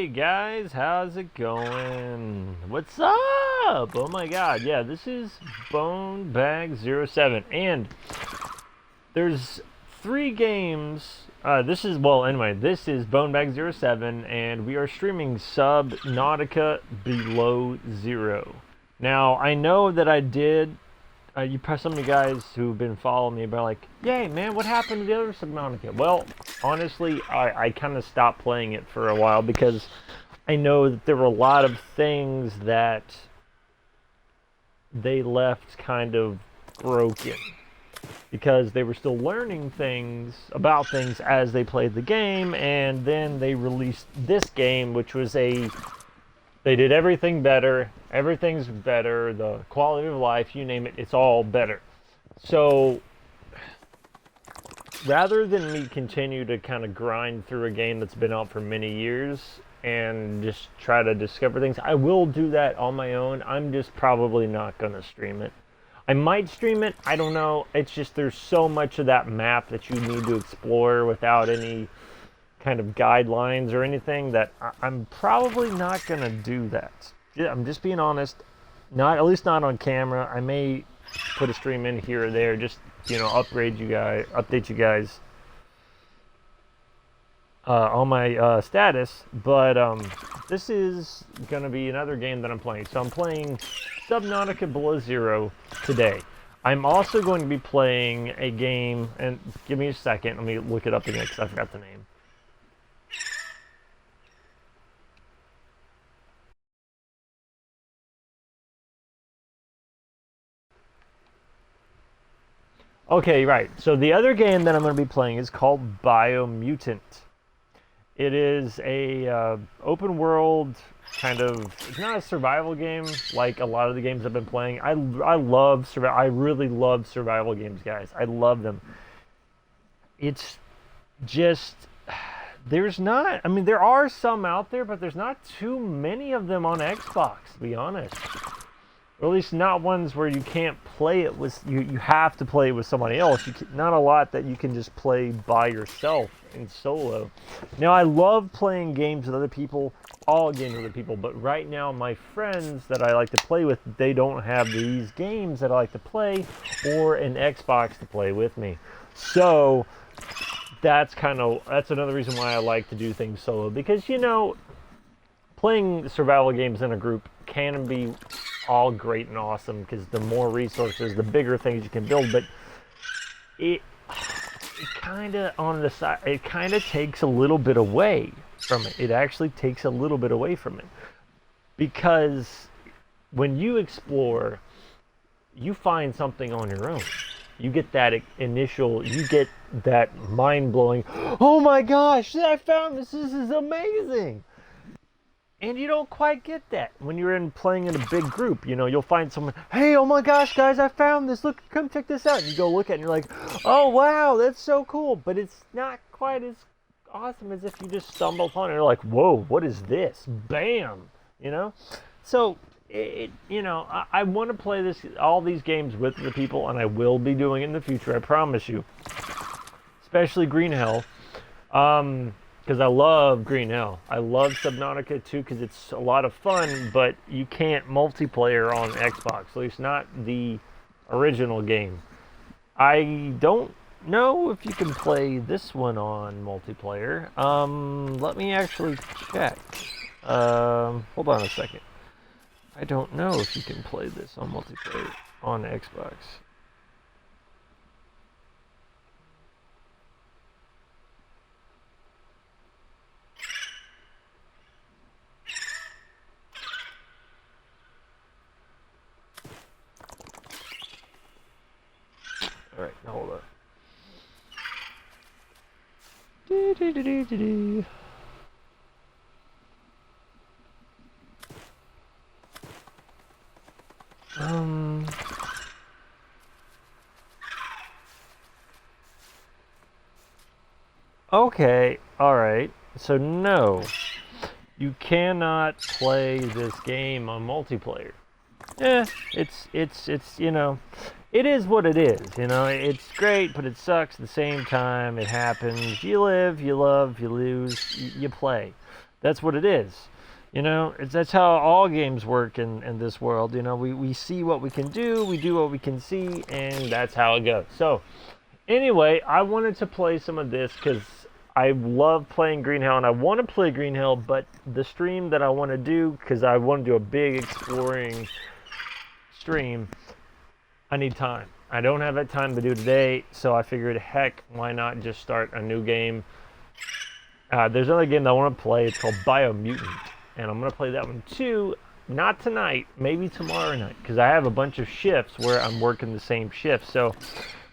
Hey guys, how's it going? What's up? Oh my god, yeah, this is Bonebag07, and there's three games. This is Bonebag07, and we are streaming sub Nautica below zero. Now, I know that I did. Some of you guys who've been following me are like, "Yay, man! What happened to the other Subnautica?" Well, honestly, I kind of stopped playing it for a while because I know that there were a lot of things that they left kind of broken because they were still learning things about things as they played the game, and then they released this game, which was they did everything better. Everything's better. The quality of life, you name it, it's all better. So, rather than me continue to kind of grind through a game that's been out for many years and just try to discover things, I will do that on my own. I'm just probably not going to stream it. I might stream it. I don't know. It's just there's so much of that map that you need to explore without any kind of guidelines or anything that I'm probably not going to do that. I'm just being honest. At least not on camera. I may put a stream in here or there, just, update you guys on my status. But this is going to be another game that I'm playing. So I'm playing Subnautica Below Zero today. I'm also going to be playing a game, and give me a second. Let me look it up again because I forgot the name. Okay, right. So the other game that I'm going to be playing is called Biomutant. It is a open world kind of. It's not a survival game like a lot of the games I've been playing. I love survival. I really love survival games, guys. I love them. It's just there's not. I mean, there are some out there, but there's not too many of them on Xbox, to be honest. Or at least not ones where you can't play it with you have to play it with somebody else. Not a lot that you can just play by yourself in solo. Now, I love playing games with other people, all games with other people, but right now my friends that I like to play with, they don't have these games that I like to play or an Xbox to play with me. So that's another reason why I like to do things solo, because playing survival games in a group can be all great and awesome because the more resources, the bigger things you can build, but it kind of on the side, it kind of takes a little bit away from it. It actually takes a little bit away from it because when you explore, you find something on your own. You get that mind-blowing, oh my gosh, I found this is amazing. And you don't quite get that when you're playing in a big group. You'll find someone, hey, oh my gosh, guys, I found this. Look, come check this out. And you go look at it and you're like, oh, wow, that's so cool. But it's not quite as awesome as if you just stumble upon it. You're like, whoa, what is this? Bam, So, I want to play all these games with the people, and I will be doing it in the future, I promise you. Especially Green Hell. Because I love Green Hell. I love Subnautica too because it's a lot of fun, but you can't multiplayer on Xbox, at least not the original game. I don't know if you can play this one on multiplayer. Let me actually check. Hold on a second. I don't know if you can play this on multiplayer on Xbox. Alright, now hold on. Okay, alright. So no, you cannot play this game on multiplayer. It's it is what it is, It's great, but it sucks at the same time. It happens. You live, you love, you lose, you play. That's what it is. You know, that's how all games work in this world. You know, we see what we can do, we do what we can see, and that's how it goes. So, anyway, I wanted to play some of this because I love playing Green Hell, and I want to play Green Hell, but the stream that I want to do, because I want to do a big exploring stream, I need time. I don't have that time to do today, so I figured, heck, why not just start a new game? There's another game that I want to play. It's called Biomutant, and I'm going to play that one too. Not tonight, maybe tomorrow night, because I have a bunch of shifts where I'm working the same shift. So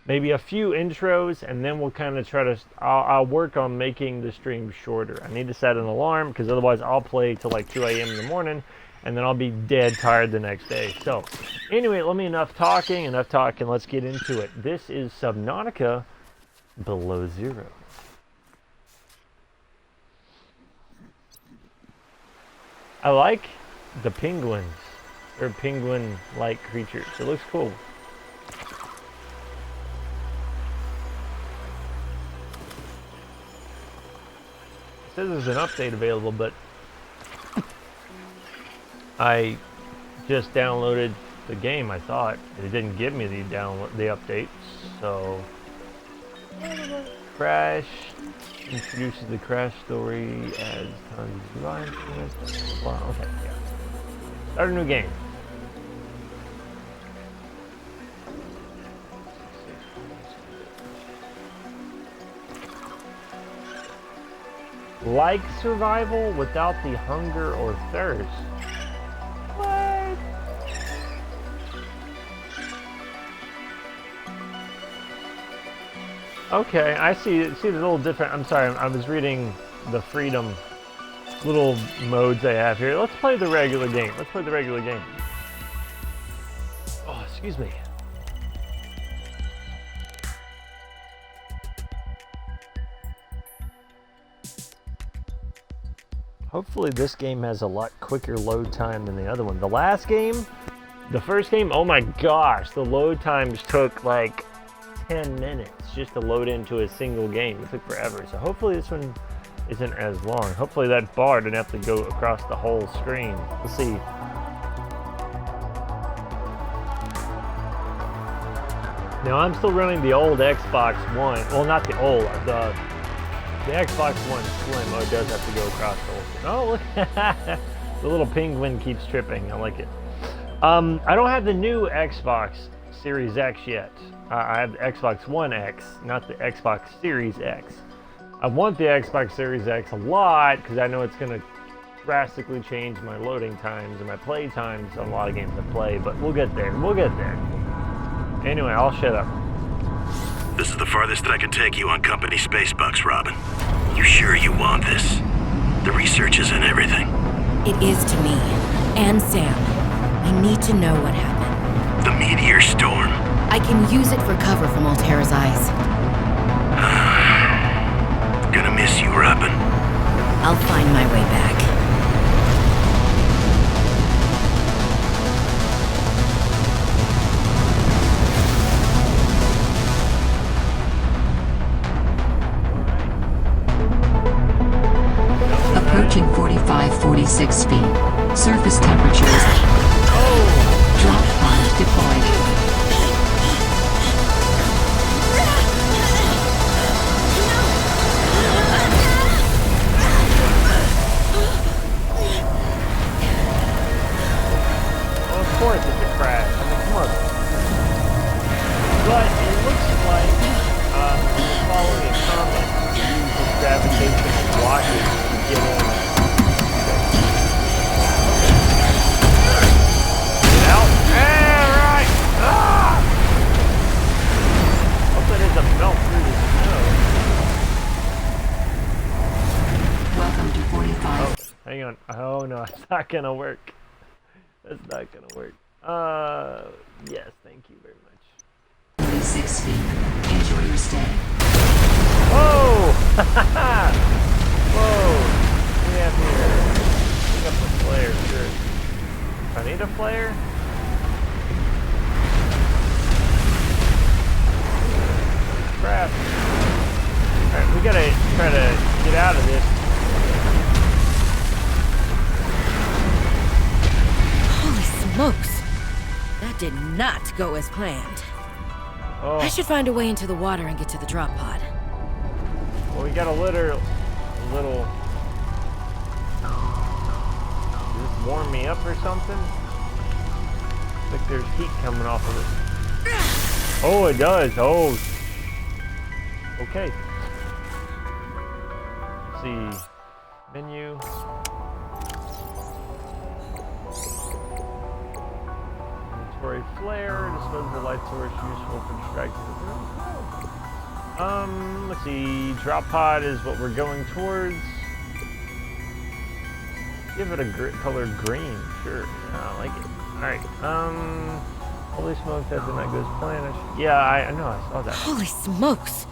maybe a few intros, and then we'll kind of try to... I'll work on making the stream shorter. I need to set an alarm, because otherwise I'll play till like 2 a.m. in the morning, and then I'll be dead tired the next day. So anyway, enough talking. Let's get into it. This is Subnautica Below Zero. I like the penguins. They're penguin-like creatures. It looks cool. It says there's an update available, but I just downloaded the game. I thought it didn't give me the update. So Crash introduces the Crash story as time design. Wow, okay, yeah. Start a new game. Like survival without the hunger or thirst. What? Okay, I see. See, the little different. I'm sorry, I was reading the freedom little modes they have here. Let's play the regular game. Oh, excuse me. Hopefully this game has a lot quicker load time than the other one. The last game, the first game, oh my gosh, the load times took like 10 minutes just to load into a single game. It took forever. So hopefully this one isn't as long. Hopefully that bar didn't have to go across the whole screen. Let's see. Now I'm still running the old Xbox One. Well, not the old, the Xbox One Slim. Oh, it does have to go across the whole screen. Oh, look at that. The little penguin keeps tripping. I like it. I don't have the new Xbox Series X yet. I have the Xbox One X, not the Xbox Series X. I want the Xbox Series X a lot because I know it's going to drastically change my loading times and my play times on a lot of games I play, but we'll get there. Anyway, I'll shut up. This is the farthest that I can take you on company space bucks, Robin. You sure you want this? The research is in everything. It is to me, and Sam. I need to know what happened. The meteor storm. I can use it for cover from Altera's eyes. Gonna miss you, Robin. I'll find my way back. Approaching 46 feet. Surface temperatures. Drop pod deployed. Of course it's a crash. I mean, come on. But it looks like when you're following a comet, you use this gravitational watches to get in. Get out. Hey, right. Ah! Hope that doesn't melt through the snow. Welcome to 45. Oh, hang on. Oh no, it's not gonna work. That's not gonna work. Yes, thank you very much. 46 feet. Enjoy your stay. Whoa! Whoa! What do we have here? Pick up a flare, sure. I need a flare? Crap. Alright, we gotta try to get out of this. not go as planned. Oh. I should find a way into the water and get to the drop pod. Well, we got a little. Does this warm me up or something? Looks like there's heat coming off of it. Oh, it does. Oh. Okay. Let's see. Menu. Inventory flare. Disposable light source useful for distracting. Let's see. Drop pod is what we're going towards. Give it a color green. Sure. I like it. Alright. Holy smokes, that did not go as planned. Yeah, I know, I saw that. Holy smokes!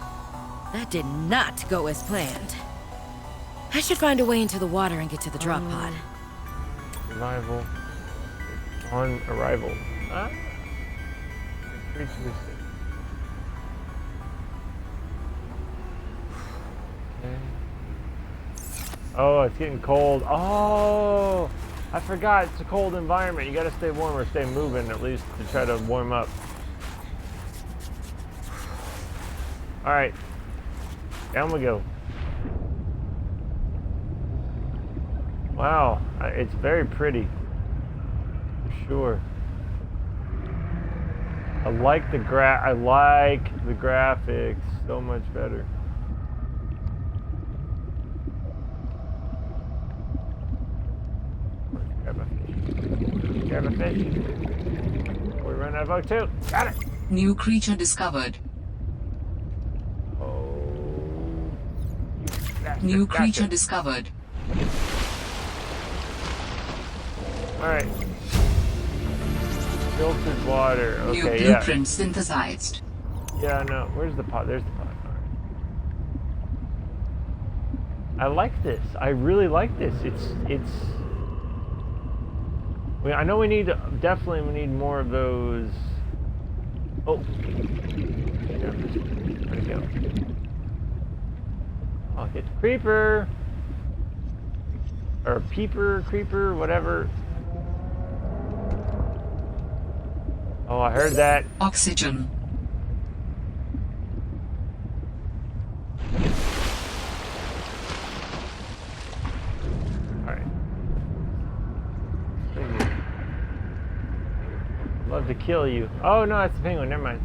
That did not go as planned. I should find a way into the water and get to the drop pod. Survival. On arrival. Ah. Okay. Oh, it's getting cold. Oh, I forgot. It's a cold environment. You got to stay warm or stay moving at least to try to warm up. All right, down we go. Wow, it's very pretty, for sure. I like the graphics so much better. Grab a fish. We run out of boat too. Got it. New creature discovered. Oh. New creature discovered. Alright. Filtered water. Okay, New blueprint synthesized. Yeah, no. Where's the pot? There's the pot. Alright. I like this. I really like this. It's I know we need more of those. Oh, where'd it go? Oh, hit the creeper or peeper, creeper, whatever. Oh, I heard that. Oxygen. Love to kill you. Oh no, that's the penguin. Never mind.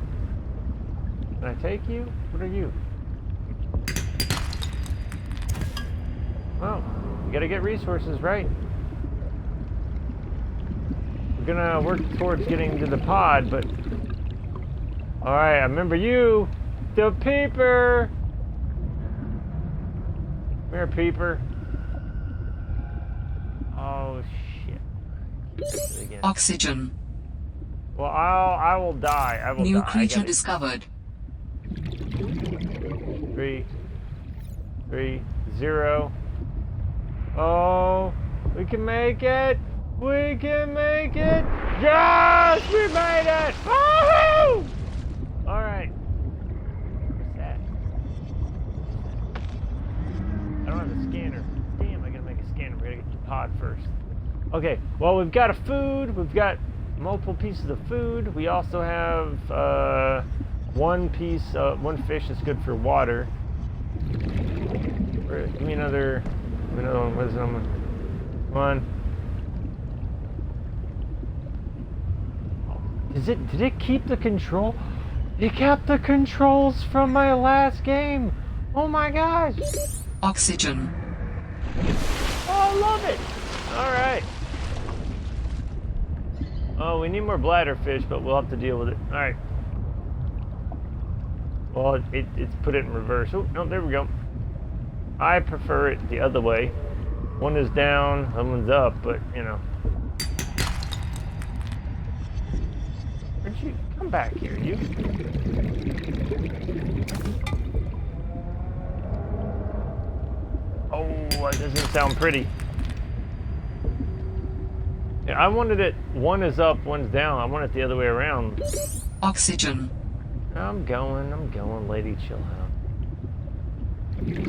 Can I take you? What are you? Well, you gotta get resources, right? We're gonna work towards getting to the pod, but... Alright, I remember you! The peeper! Come here, peeper. Oh, shit. Oxygen. Well, I will die. I will die. New creature discovered. 3, 0. Oh, we can make it. We can make it. Yes, we made it. Woohoo! All right. What's that? I don't have a scanner. Damn, I gotta make a scanner. We gotta get the pod first. Okay. Well, we've got a food. We've got multiple pieces of food. We also have one fish that's good for water. Give me another one. Where's the number? Come on. Did it keep the control? It kept the controls from my last game. Oh my gosh. Oxygen. Oh, I love it. All right. Oh, we need more bladderfish, but we'll have to deal with it. All right. Well, it's put it in reverse. Oh, no, there we go. I prefer it the other way. One is down, one's up, but, you know. Where'd you come back here, you? Oh, that doesn't sound pretty. Yeah, I wanted it, one is up, one's down. I want it the other way around. Oxygen. I'm going, lady, chill out.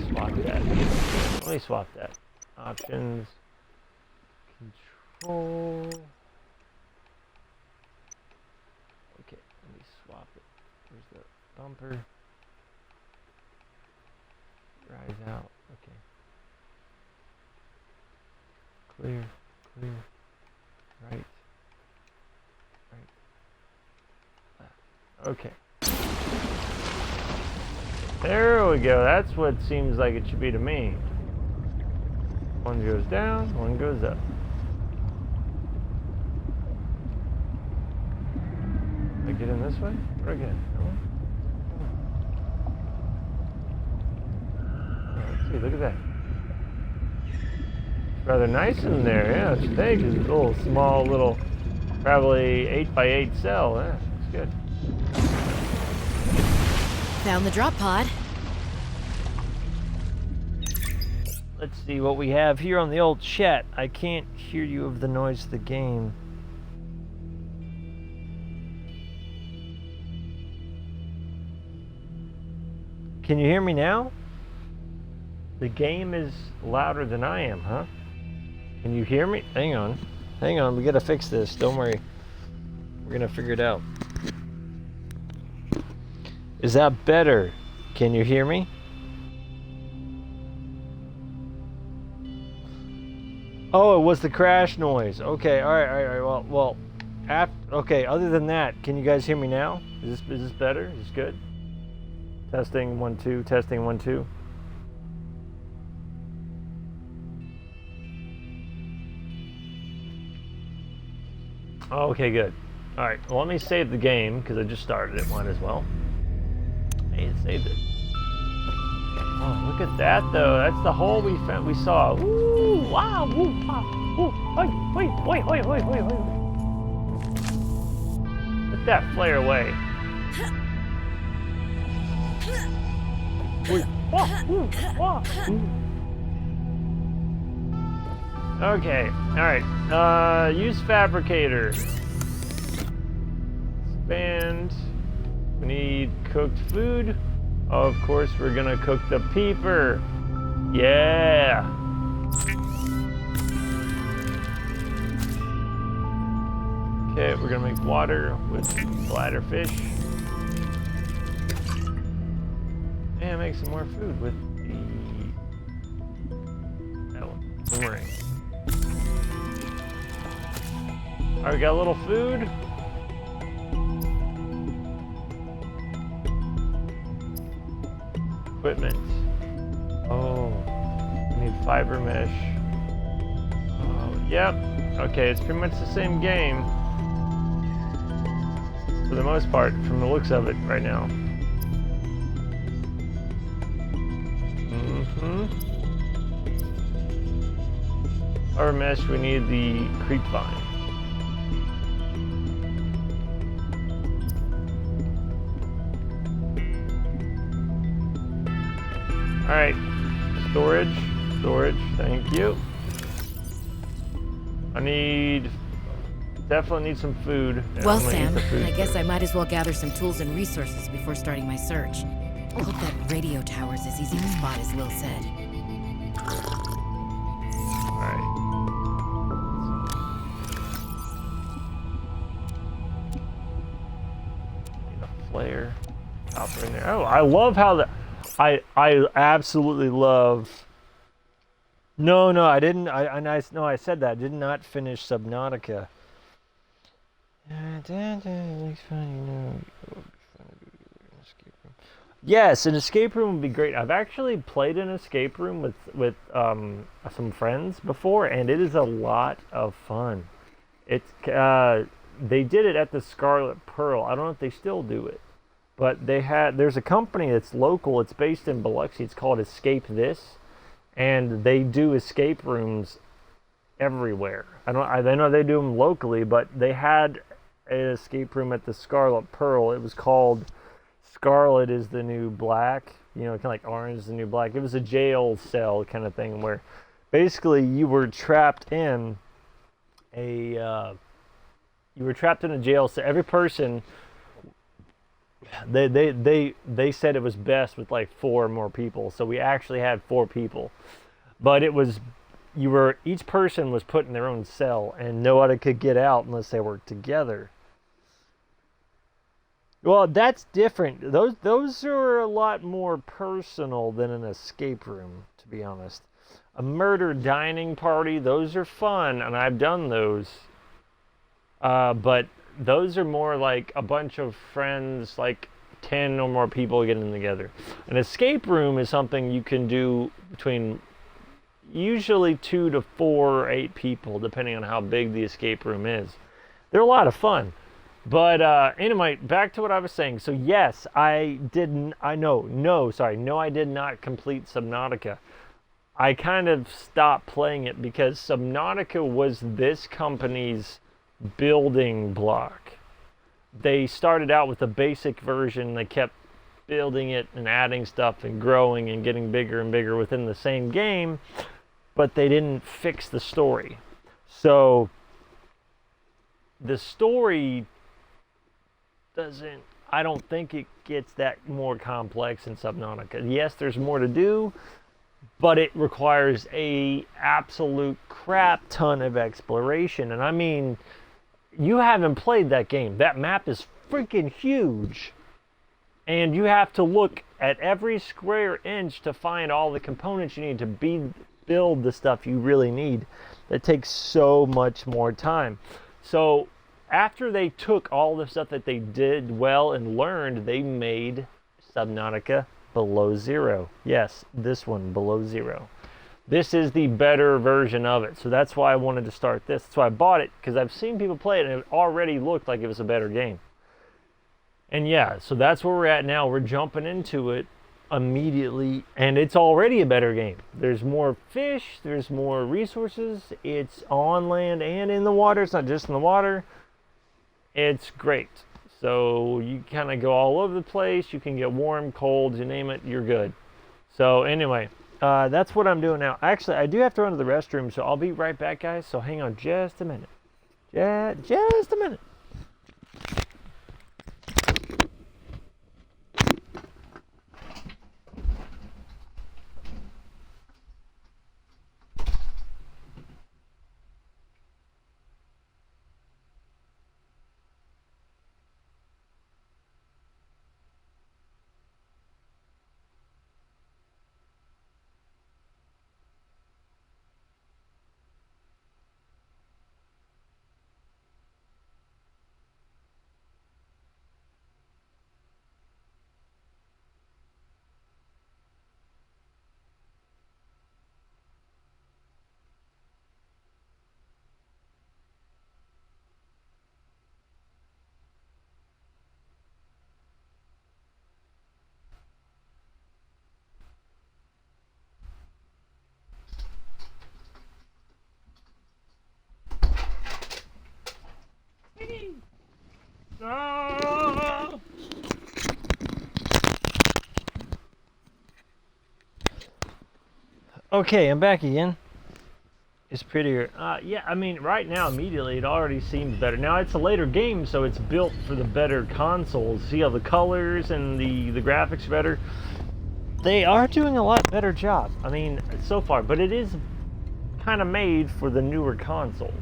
Swap that. Let me swap that. Options. Control. Bumper. Rise out. Okay. Clear. Clear. Right. Right. Left. Okay. There we go. That's what seems like it should be to me. One goes down, one goes up. I get in this way? Or again? Let's see, look at that. It's rather nice in there, yeah. It's big. It's a little small, little, probably 8x8 cell. Yeah, it's good. Found the drop pod. Let's see what we have here on the old chat. I can't hear you of the noise of the game. Can you hear me now? The game is louder than I am, huh? Can you hear me? Hang on. Hang on, we gotta fix this. Don't worry. We're gonna figure it out. Is that better? Can you hear me? Oh, it was the crash noise. Okay, all right. Well, okay. Other than that, can you guys hear me now? Is this better? Is this good? Testing 1 2. Testing 1 2. Okay, good. All right. Well, let me save the game because I just started it. Might as well. Hey, it saved it. Oh, look at that though. That's the hole we found. We saw. Ooh, wow, woo, wow, woo, wait. Let that flare away. Wait, okay, all right. Use fabricator. Expand. We need cooked food. Of course, we're gonna cook the peeper. Yeah. Okay, we're gonna make water with bladderfish. And make some more food with the boomerang. All right, we got a little food. Equipment. Oh, we need fiber mesh. Oh, yep. Okay, it's pretty much the same game for the most part, from the looks of it right now. Fiber mesh. We need the creep vine. All right, storage, thank you. Definitely need some food. Well, Sam, I guess I might as well gather some tools and resources before starting my search. I hope that radio tower's as easy to spot as Lil said. All right. Need a flare. Copper in there. Oh, I love how the... I absolutely love. No, I didn't. I said that. I did not finish Subnautica. Yes, an escape room would be great. I've actually played an escape room with some friends before, and it is a lot of fun. It's they did it at the Scarlet Pearl. I don't know if they still do it. But there's a company that's local. It's based in Biloxi. It's called Escape This, and they do escape rooms everywhere. I know they do them locally, but they had an escape room at the Scarlet Pearl. It was called Scarlet is the New Black. You know, kind of like Orange is the New Black. It was a jail cell kind of thing where basically you were trapped in a jail cell. Every person. They said it was best with like 4 more people, so we actually had 4 people, but each person was put in their own cell and nobody could get out unless they worked together. Well, that's different. Those are a lot more personal than an escape room, to be honest. A murder dining party, those are fun, and I've done those. But those are more like a bunch of friends, like 10 or more people getting together. An escape room is something you can do between usually 2 to 4 or 8 people, depending on how big the escape room is. They're a lot of fun. But anyway, back to what I was saying. So yes, I did not complete Subnautica. I kind of stopped playing it because Subnautica was this company's building block. They started out with a basic version. They kept building it and adding stuff and growing and getting bigger and bigger within the same game, but they didn't fix the story. So the story I don't think it gets that more complex in Subnautica. Yes, there's more to do, but it requires a absolute crap ton of exploration. And I mean, you haven't played that game. That map is freaking huge. And you have to look at every square inch to find all the components you need to build the stuff you really need. That takes so much more time. So after they took all the stuff that they did well and learned, they made Subnautica Below Zero. Yes, this one, Below Zero. This is the better version of it. So that's why I wanted to start this. That's why I bought it, because I've seen people play it and it already looked like it was a better game. And yeah, so that's where we're at now. We're jumping into it immediately, and it's already a better game. There's more fish, there's more resources. It's on land and in the water. It's not just in the water. It's great. So you kind of go all over the place. You can get warm, cold, you name it, you're good. So anyway, that's what I'm doing now. Actually, I do have to run to the restroom, so I'll be right back, guys. So hang on just a minute. Just a minute. Okay, I'm back again. It's prettier. Yeah, I mean, right now, immediately, it already seems better. Now, it's a later game, so it's built for the better consoles. See how the colors and the graphics are better? They are doing a lot better job. I mean, so far. But it is kind of made for the newer consoles.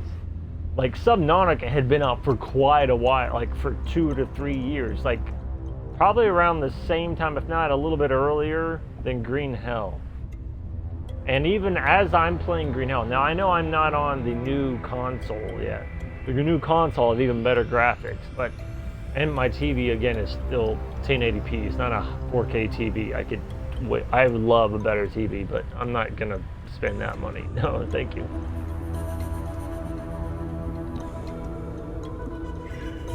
Like, Subnautica had been out for quite a while, like for 2 to 3 years. Like, probably around the same time, if not a little bit earlier, than Green Hell. And even as I'm playing Green Hell, now I know I'm not on the new console yet. The new console has even better graphics, and my TV again is still 1080p. It's not a 4K TV. I would love a better TV, but I'm not gonna spend that money. No, thank you.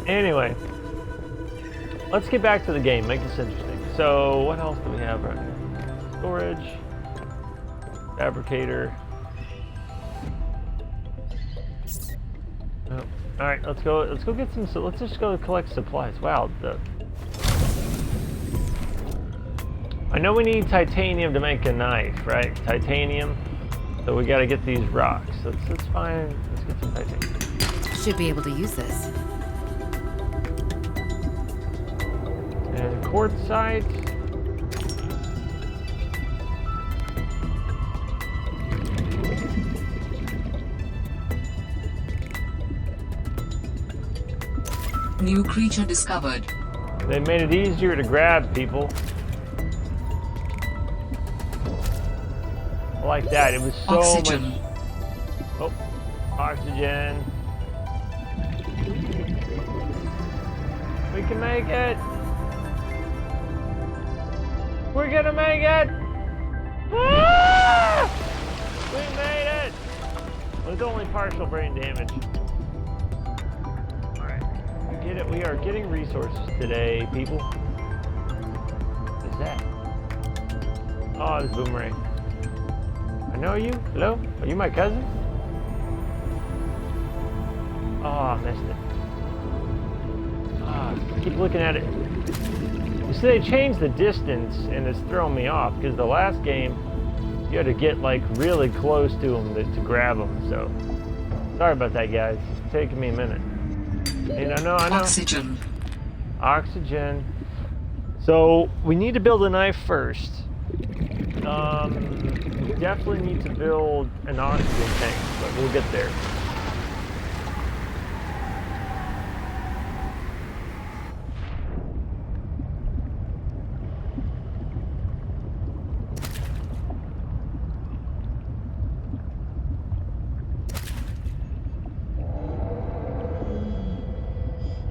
Anyway, let's get back to the game. Make this interesting. So, what else do we have right now? Storage. Fabricator. Oh. All right, let's go get some. So let's just go collect supplies. Wow, I know we need titanium to make a knife, right? Titanium. So we got to get these rocks. Let's find. Let's get some titanium. Should be able to use this. And quartzite. New creature discovered. They made it easier to grab people. I like that. It was so Oxygen. much. Oh, oxygen. We can make it. We're gonna make it. Ah! We made it. With only partial brain damage. All right, we get it. We are getting resources today, people. What is that? Oh, this boomerang. I know you. Hello? Are you my cousin? Oh, I missed it. Ah, keep looking at it. You see, they changed the distance, and it's throwing me off because the last game you had to get like really close to them to grab them. So sorry about that, guys. It's taking me a minute. And I know. Oxygen. Oxygen. So we need to build a knife first. We definitely need to build an oxygen tank, but we'll get there.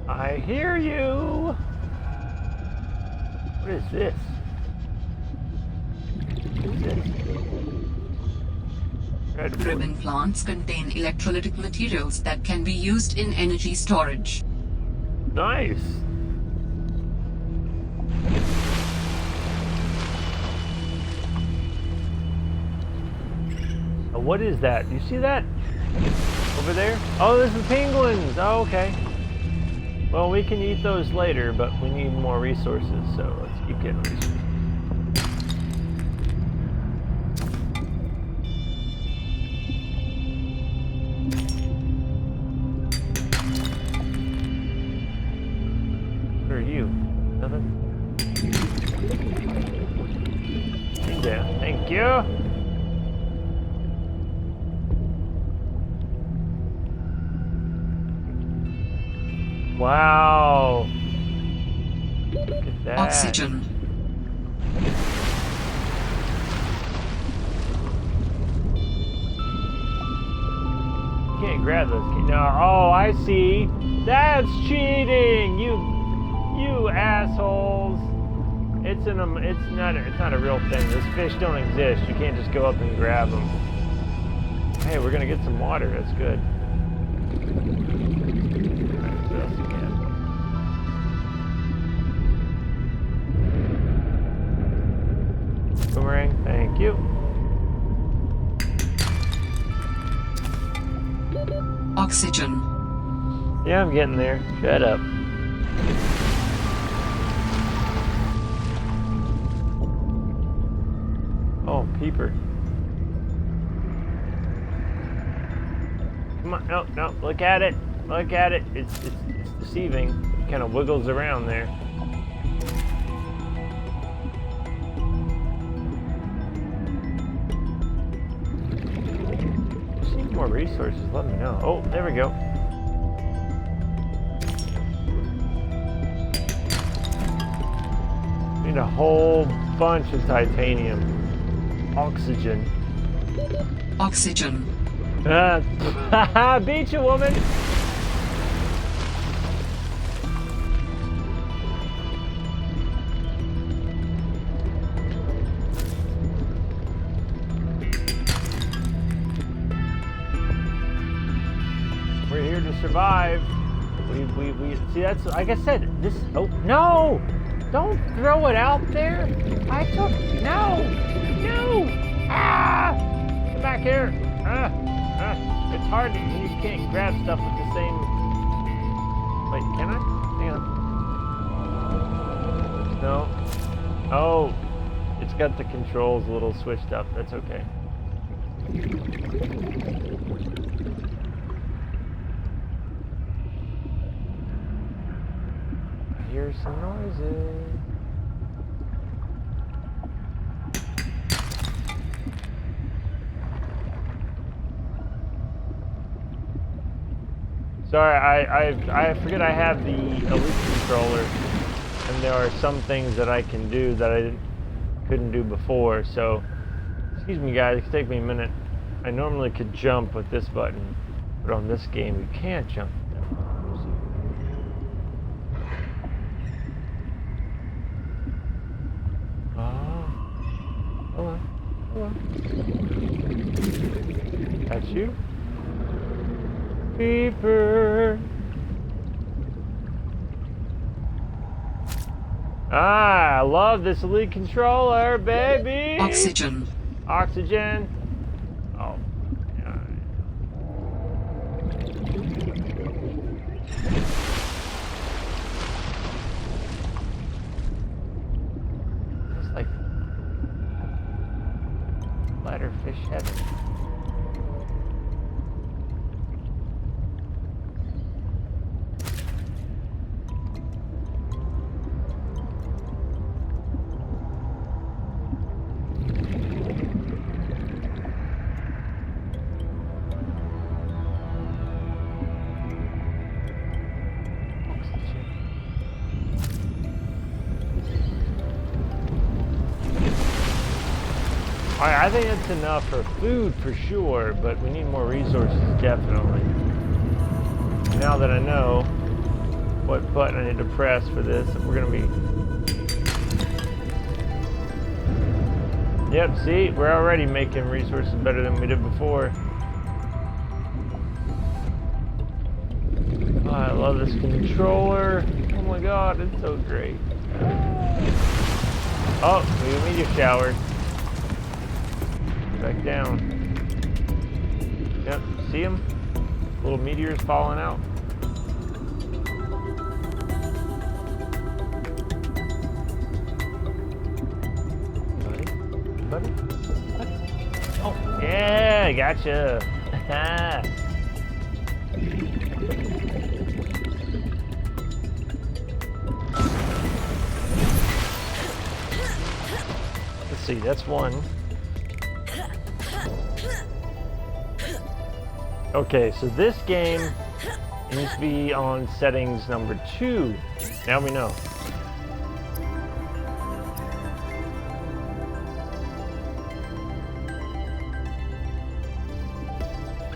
I hear you. What is this? What is this? Red Ribbon plants contain electrolytic materials that can be used in energy storage. Nice. What is that? You see that? Over there? Oh, there's the penguins. Oh, okay. Well, we can eat those later, but we need more resources, so let's keep getting resources. What are you? Nothing? Yeah, thank you. Wow. Look at that. Oxygen. You can't grab those. No. Oh, I see. That's cheating. You assholes. It's not a real thing. Those fish don't exist. You can't just go up and grab them. Hey, we're gonna get some water. That's good. What else you can? Boomerang, thank you. Oxygen. Yeah, I'm getting there. Shut up. Oh, peeper. Come on, no, look at it. Look at it. It's deceiving. It kind of wiggles around there. If you need more resources, let me know. Oh, there we go. Need a whole bunch of titanium. Oxygen. Oxygen. Beat you, woman. We're here to survive. We see, that's like I said. This. Oh no! Don't throw it out there. No. Ah! Come back here. It's hard when you can't grab stuff with the same. Wait, can I? Hang on. No. Oh, it's got the controls a little switched up. That's okay. I hear some noises. Sorry, I forget I have the Elite controller. And there are some things that I can do that I couldn't do before. So, excuse me guys, it could take me a minute. I normally could jump with this button, but on this game you can't jump. Hello. That's you? Beeper. Ah, I love this elite controller, baby. Oxygen. Oxygen. Oh, God. It's like bladderfish heaven. I think it's enough for food for sure, but we need more resources definitely. Now that I know what button I need to press for this, we're gonna be... Yep, see, we're already making resources better than we did before. Oh, I love this controller. Oh my god, it's so great. Oh, we need a shower. Back down. Yep, see them? Little meteors falling out. Buddy? Oh, yeah, gotcha. Let's see, that's one. Okay, so this game needs to be on settings number 2. Now we know.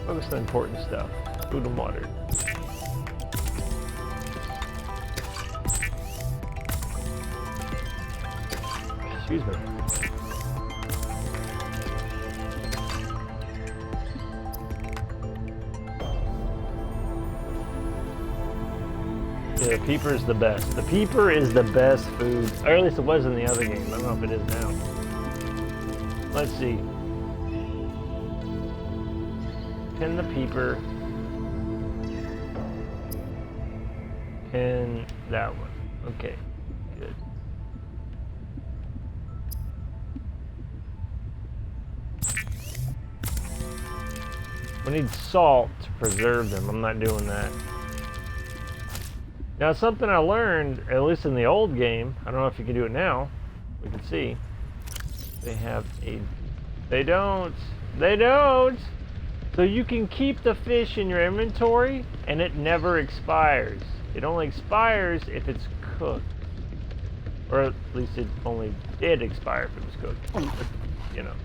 Focus on the important stuff. Food and water. Excuse me. Yeah, the peeper is the best. The peeper is the best food. Or at least it was in the other game. I don't know if it is now. Let's see. Pin the peeper. Pin that one. Okay, good. We need salt to preserve them. I'm not doing that. Now, something I learned, at least in the old game, I don't know if you can do it now. We can see. They have a... They don't. So you can keep the fish in your inventory, and it never expires. It only expires if it's cooked. Or at least it only did expire if it was cooked. But, you know.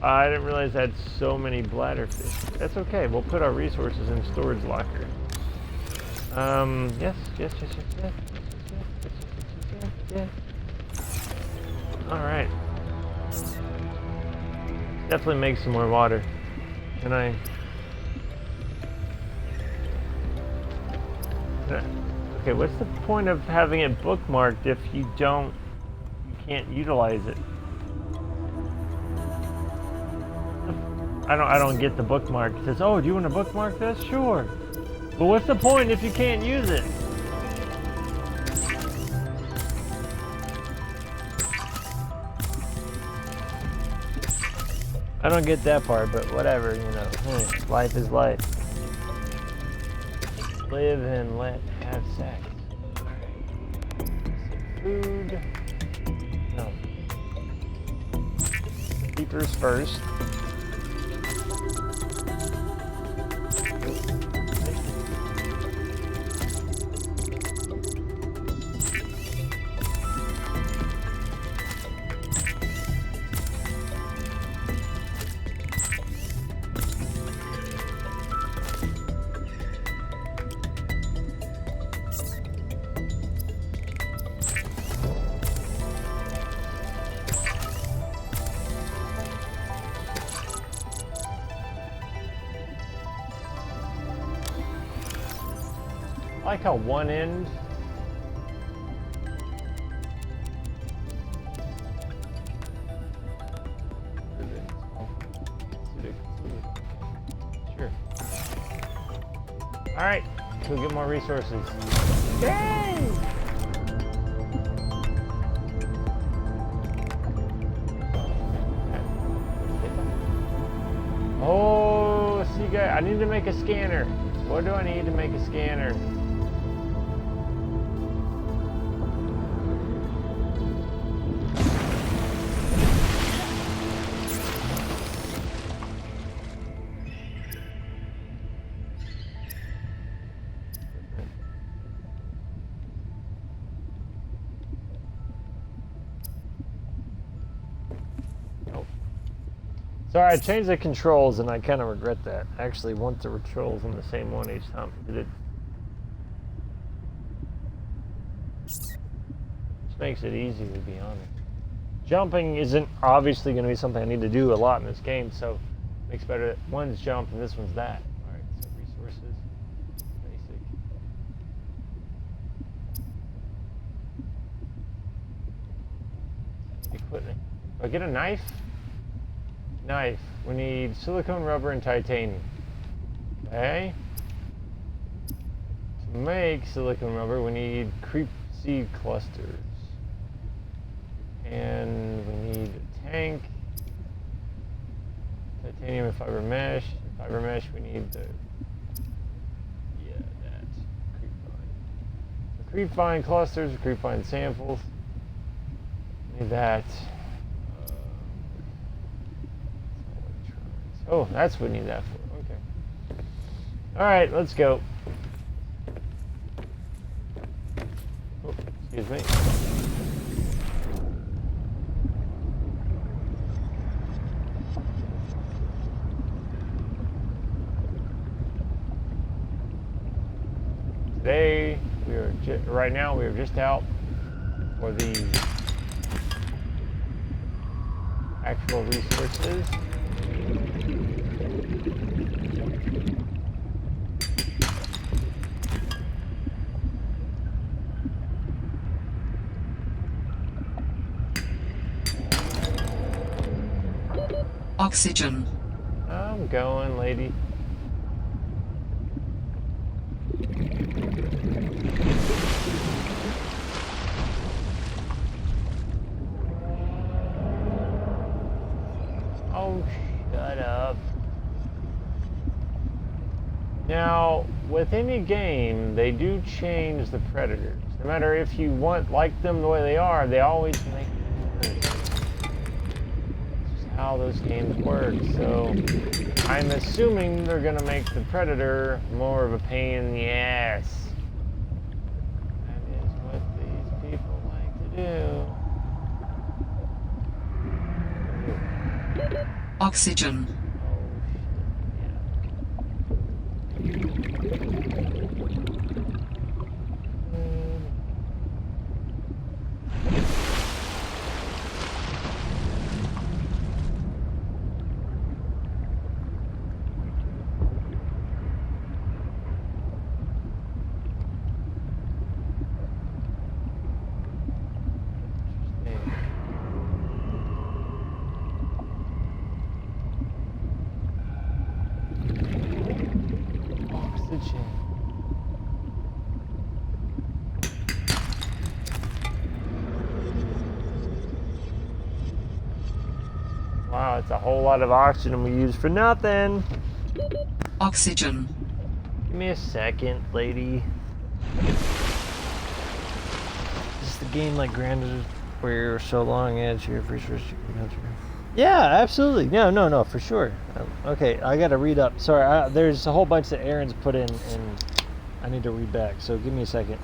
I didn't realize I had so many bladderfish. That's okay. We'll put our resources in a storage locker. Yes. Alright. Definitely make some more water. Can I... Okay, what's the point of having it bookmarked if you can't utilize it? I don't get the bookmark. It says, oh, do you want to bookmark this? Sure. But what's the point if you can't use it? I don't get that part, but whatever, you know. Life is life. Live and let have sex. Alright. Food. No. Keepers first. I like how one end. Sure. All right, go get more resources. Yay! Oh, see, guys, I need to make a scanner. What do I need to make a scanner? Sorry, I changed the controls and I kind of regret that. I actually want the controls in the same one each time. It just makes it easy, to be honest. Jumping isn't obviously going to be something I need to do a lot in this game, so it makes better that one's jump and this one's that. Alright, so resources, basic. Equipment. Do I get a knife? Knife. We need silicone, rubber, and titanium. Okay. To make silicone rubber, we need creep seed clusters. And we need a tank. Titanium and fiber mesh. Fiber mesh, we need the... Yeah, that. Creep vine. So creep vine clusters, creep vine samples. Need that. Oh, that's what we need that for. Okay. Alright, let's go. Oh, excuse me. Today, right now, we are just out for the actual resources. Oxygen. I'm going, lady. Oh, shut up. Now, with any game, they do change the predators. No matter if you like them the way they are, they always make them worse. How those games work, so I'm assuming they're gonna make the predator more of a pain in the ass. That is what these people like to do. Oxygen. Wow, it's a whole lot of oxygen we use for nothing. Oxygen. Give me a second, lady. Is the game like granted where you're so long edge here for research you can go through? Yeah, absolutely. No, for sure. Okay, I gotta read up. Sorry, there's a whole bunch that Aaron's put in, and I need to read back. So give me a second.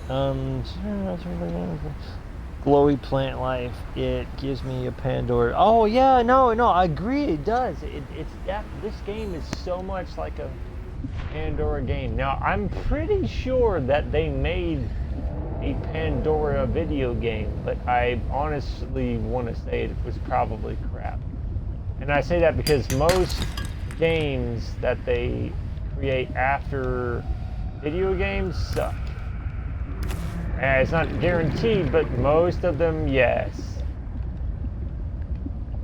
Glowy plant life. It gives me a Pandora. Oh yeah, no, I agree. It does. It's that this game is so much like a Pandora game. Now I'm pretty sure that they made a Pandora video game, but I honestly want to say it was probably crap. And I say that because most games that they create after video games suck. It's not guaranteed, but most of them, yes.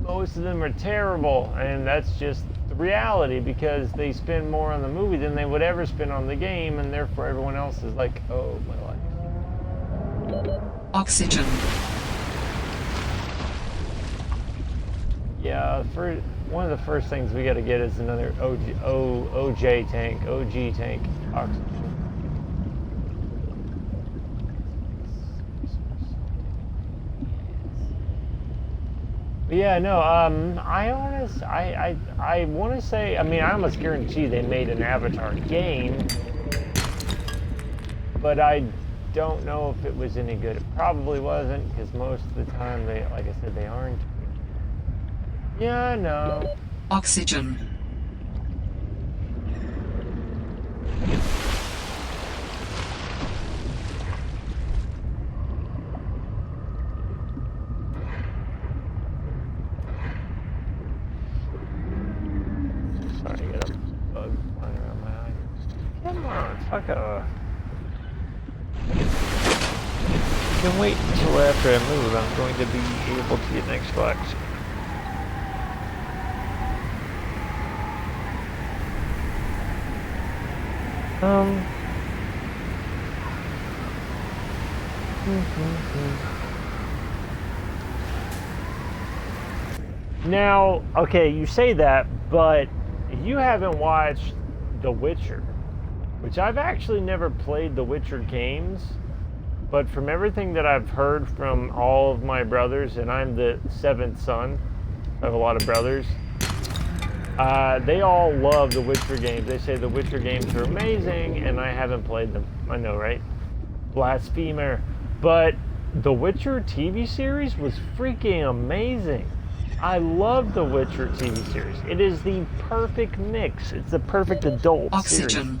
Most of them are terrible, and that's just the reality because they spend more on the movie than they would ever spend on the game, and therefore everyone else is like, oh, my life. Oxygen. Yeah, one of the first things we got to get is another OG tank, oxygen. Yeah, no, I want to say, I mean, I almost guarantee they made an Avatar game, but I don't know if it was any good. It probably wasn't, because most of the time, they, like I said, they aren't. Yeah, no. Oxygen. Sorry, I got a bug flying around my eye. Come on, fuck off. You can wait until after I move. I'm going to be able to get an Xbox. Now, okay, you say that, but you haven't watched The Witcher, which I've actually never played The Witcher games, but from everything that I've heard from all of my brothers, and I'm the seventh son, I have a lot of brothers, they all love The Witcher games. They say The Witcher games are amazing, and I haven't played them. I know, right? Blasphemer. But The Witcher TV series was freaking amazing. I love The Witcher TV series. It is the perfect mix. It's the perfect adult Oxygen. series.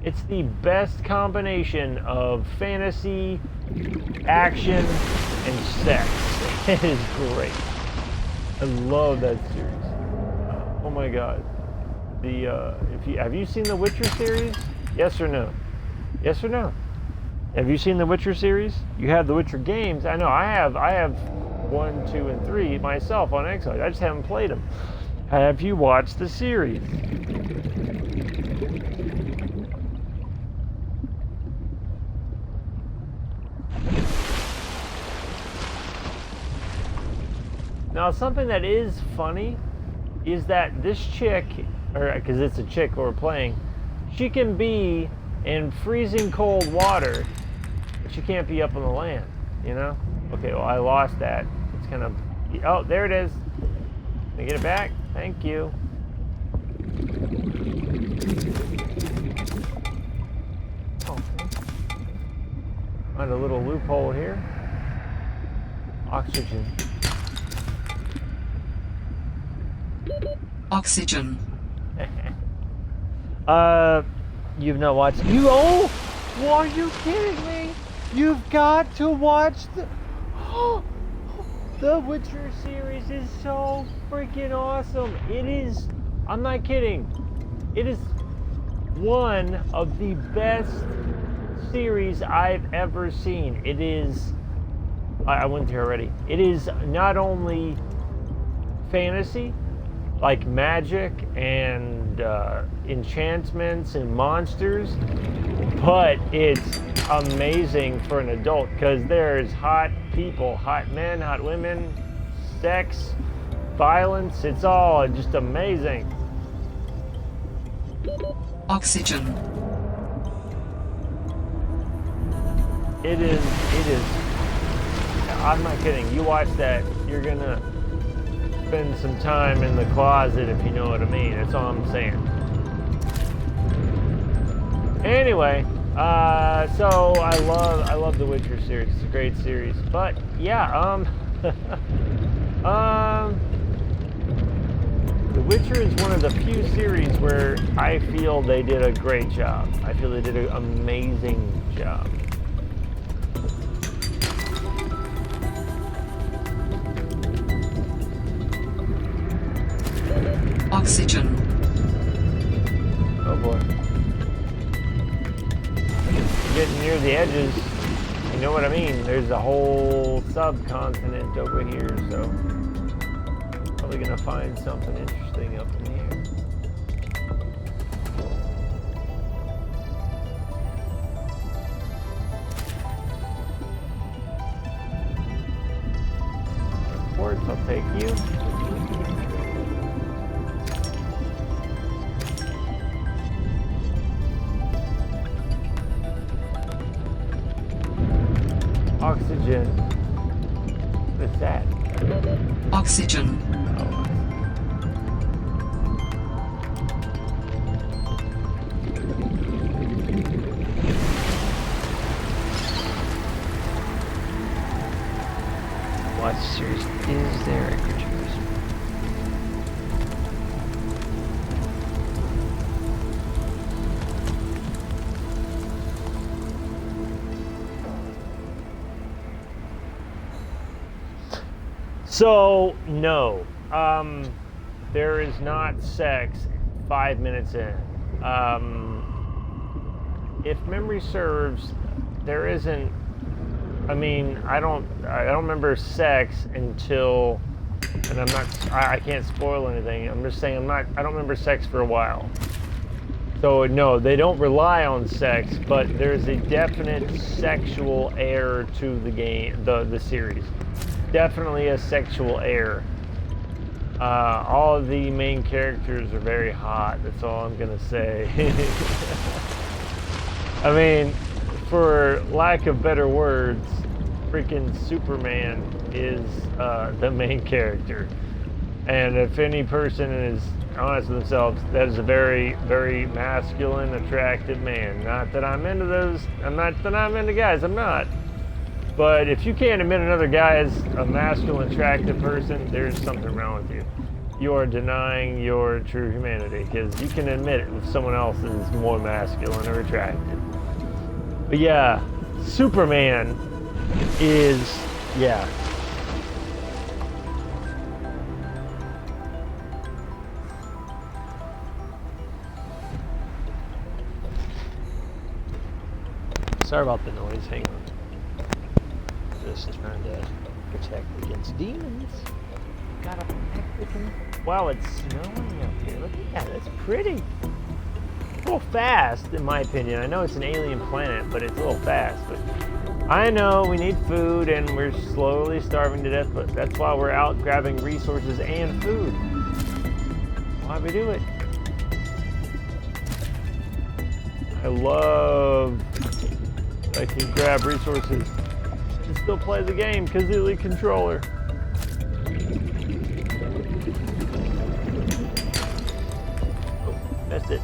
It's the best combination of fantasy, action, and sex. It is great. I love that series. Oh my god. Have you seen the Witcher series? Yes or no? Yes or no? Have you seen the Witcher series? You have the Witcher games. I know I have 1, 2, and 3 myself on Xbox. I just haven't played them. Have you watched the series? Now, something that is funny is that this chick, or because it's a chick we're playing, she can be in freezing cold water, but she can't be up on the land, you know? Okay, well, I lost that. It's kind of, oh, there it is. Can I get it back? Thank you. Oh, find a little loophole here. Oxygen. Oxygen. You've not watched. Oh, are you kidding me? You've got to watch the Witcher series is so freaking awesome. It is. I'm not kidding. It is one of the best series I've ever seen. It is. I went there already. It is not only fantasy, like magic and enchantments and monsters, but it's amazing for an adult because there's hot people, hot men, hot women, sex, violence. It's all just amazing. Oxygen. It is. I'm not kidding. You watch that, you're gonna spend some time in the closet, if you know what I mean. That's all I'm saying. Anyway, so I love the Witcher series. It's a great series. But yeah, The Witcher is one of the few series where I feel they did a great job. I feel they did an amazing job. Oxygen. Oh boy. Getting near the edges. You know what I mean? There's a whole subcontinent over here, so probably gonna find something interesting up in here. Of course, I'll take you. Oxygen. What's that? Oxygen. Oh. What series is there? So, no. There is not sex 5 minutes in. If memory serves, there isn't. I mean, I don't remember sex until, and I can't spoil anything. I'm just saying I don't remember sex for a while. So no, they don't rely on sex, but there's a definite sexual air to the game, the series. Definitely a sexual air. All of the main characters are very hot. That's all I'm gonna say. I mean, for lack of better words, freaking Superman is the main character. And if any person is honest with themselves, that is a very, very masculine, attractive man. Not that I'm into those. Not that I'm into guys. I'm not. But if you can't admit another guy is a masculine, attractive person, there's something wrong with you. You are denying your true humanity, because you can admit it if someone else is more masculine or attractive. But yeah, Superman is, yeah. Sorry about the noise, hang on. Just trying to protect against demons. Gotta protect freaking. Wow, it's snowing up here. Look at that, it's pretty. A little fast, in my opinion. I know it's an alien planet, but it's a little fast. But I know we need food, and we're slowly starving to death. But that's why we're out grabbing resources and food. Why we do it? I love that I can grab resources and still play the game because of the Elite controller. Oh, missed it.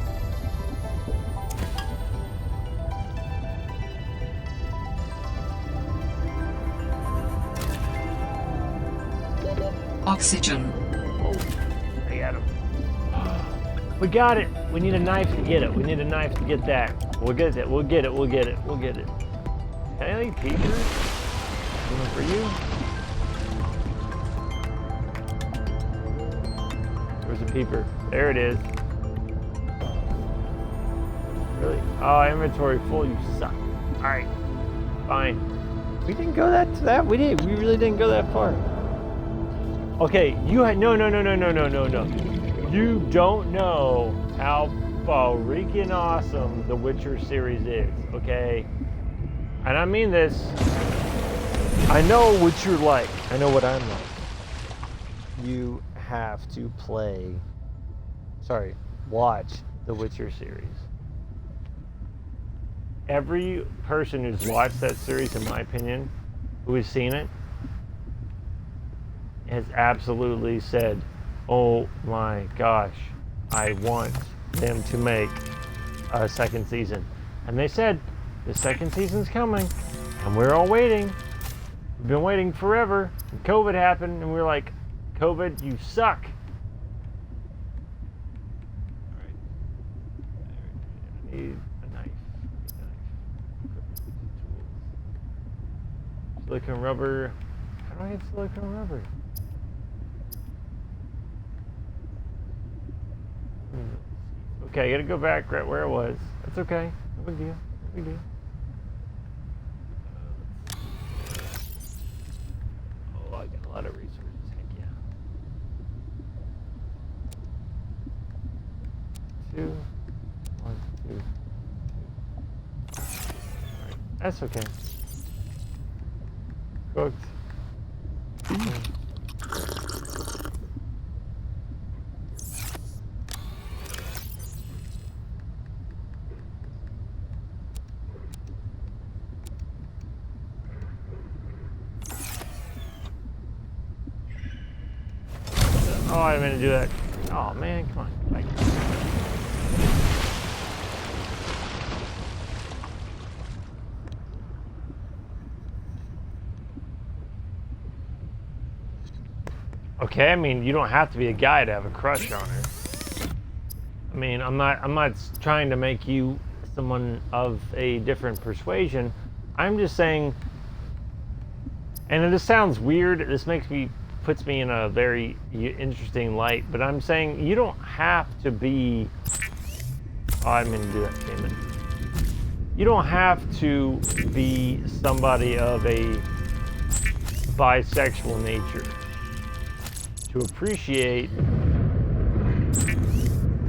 Oxygen. Oh, I got him. We got it. We need a knife to get it. We need a knife to get that. We'll get it. We'll get it. We'll get it. We'll get it. Can I eat peepers? One for you. Where's the peeper? There it is. Really? Oh, inventory full. You suck. All right. Fine. We didn't go that. We did. We really didn't go that far. Okay. You had no. You don't know how freaking awesome the Witcher series is, okay? And I mean this. I know what you're like. I know what I'm like. You have to watch the Witcher series. Every person who's watched that series, in my opinion, who has seen it, has absolutely said, oh my gosh, I want them to make a second season. And they said, the second season's coming, and we're all waiting. We've been waiting forever. And COVID happened, and we were like, COVID, you suck. Alright. I need a knife. Silicone rubber. How do I get silicone rubber? Okay, I gotta go back right where it was. That's okay. No big deal. No big deal. 2, 1, 2. Alright, that's okay. Cooked. Oh, I didn't mean to do that. Oh man, come on. Like, okay, I mean, you don't have to be a guy to have a crush on her. I mean, I'm not trying to make you someone of a different persuasion. I'm just saying, and this sounds weird. This puts me in a very interesting light, but I'm saying you don't have to be. Oh, I didn't mean to do that, damn it. You don't have to be somebody of a bisexual nature to appreciate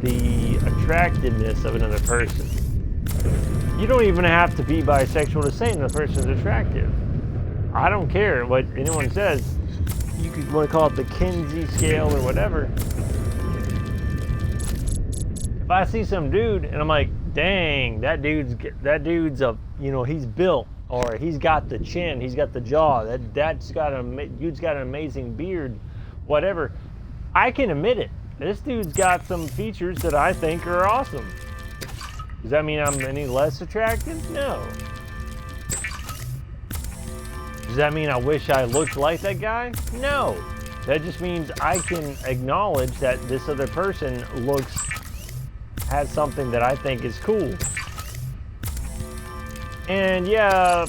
the attractiveness of another person. You don't even have to be bisexual to say another person is attractive. I don't care what anyone says. You could want to call it the Kinsey scale or whatever. If I see some dude and I'm like, dang, that dude's a, he's built, or he's got the chin, he's got the jaw, dude's got an amazing beard, whatever. I can admit it. This dude's got some features that I think are awesome. Does that mean I'm any less attractive? No. Does that mean I wish I looked like that guy? No. That just means I can acknowledge that this other person has something that I think is cool. And yeah,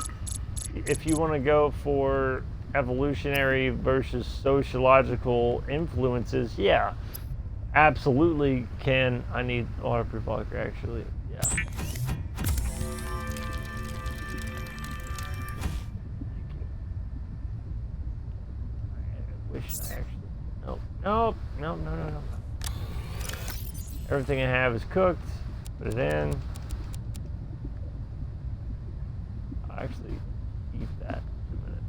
if you want to go for evolutionary versus sociological influences, yeah, absolutely can. I need waterproof locker, actually. Yeah. Nope. No. Everything I have is cooked. Put it in. I'll actually eat that in a minute.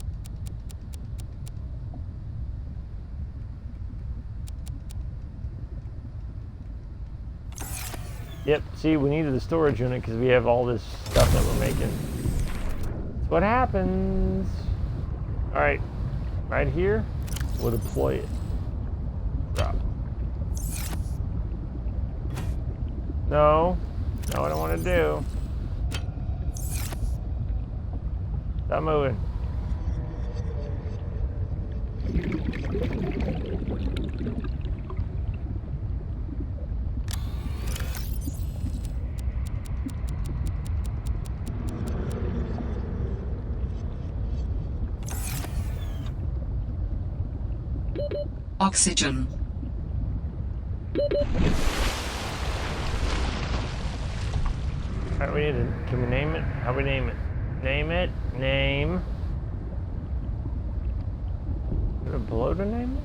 Yep, see, we needed the storage unit because we have all this stuff that we're making. That's what happens. Alright, right here, we'll deploy it. Drop. No, I don't want to do. Stop moving. Oxygen. Alright, we need to, can we name it? How do we name it? Name. Is it below to name it?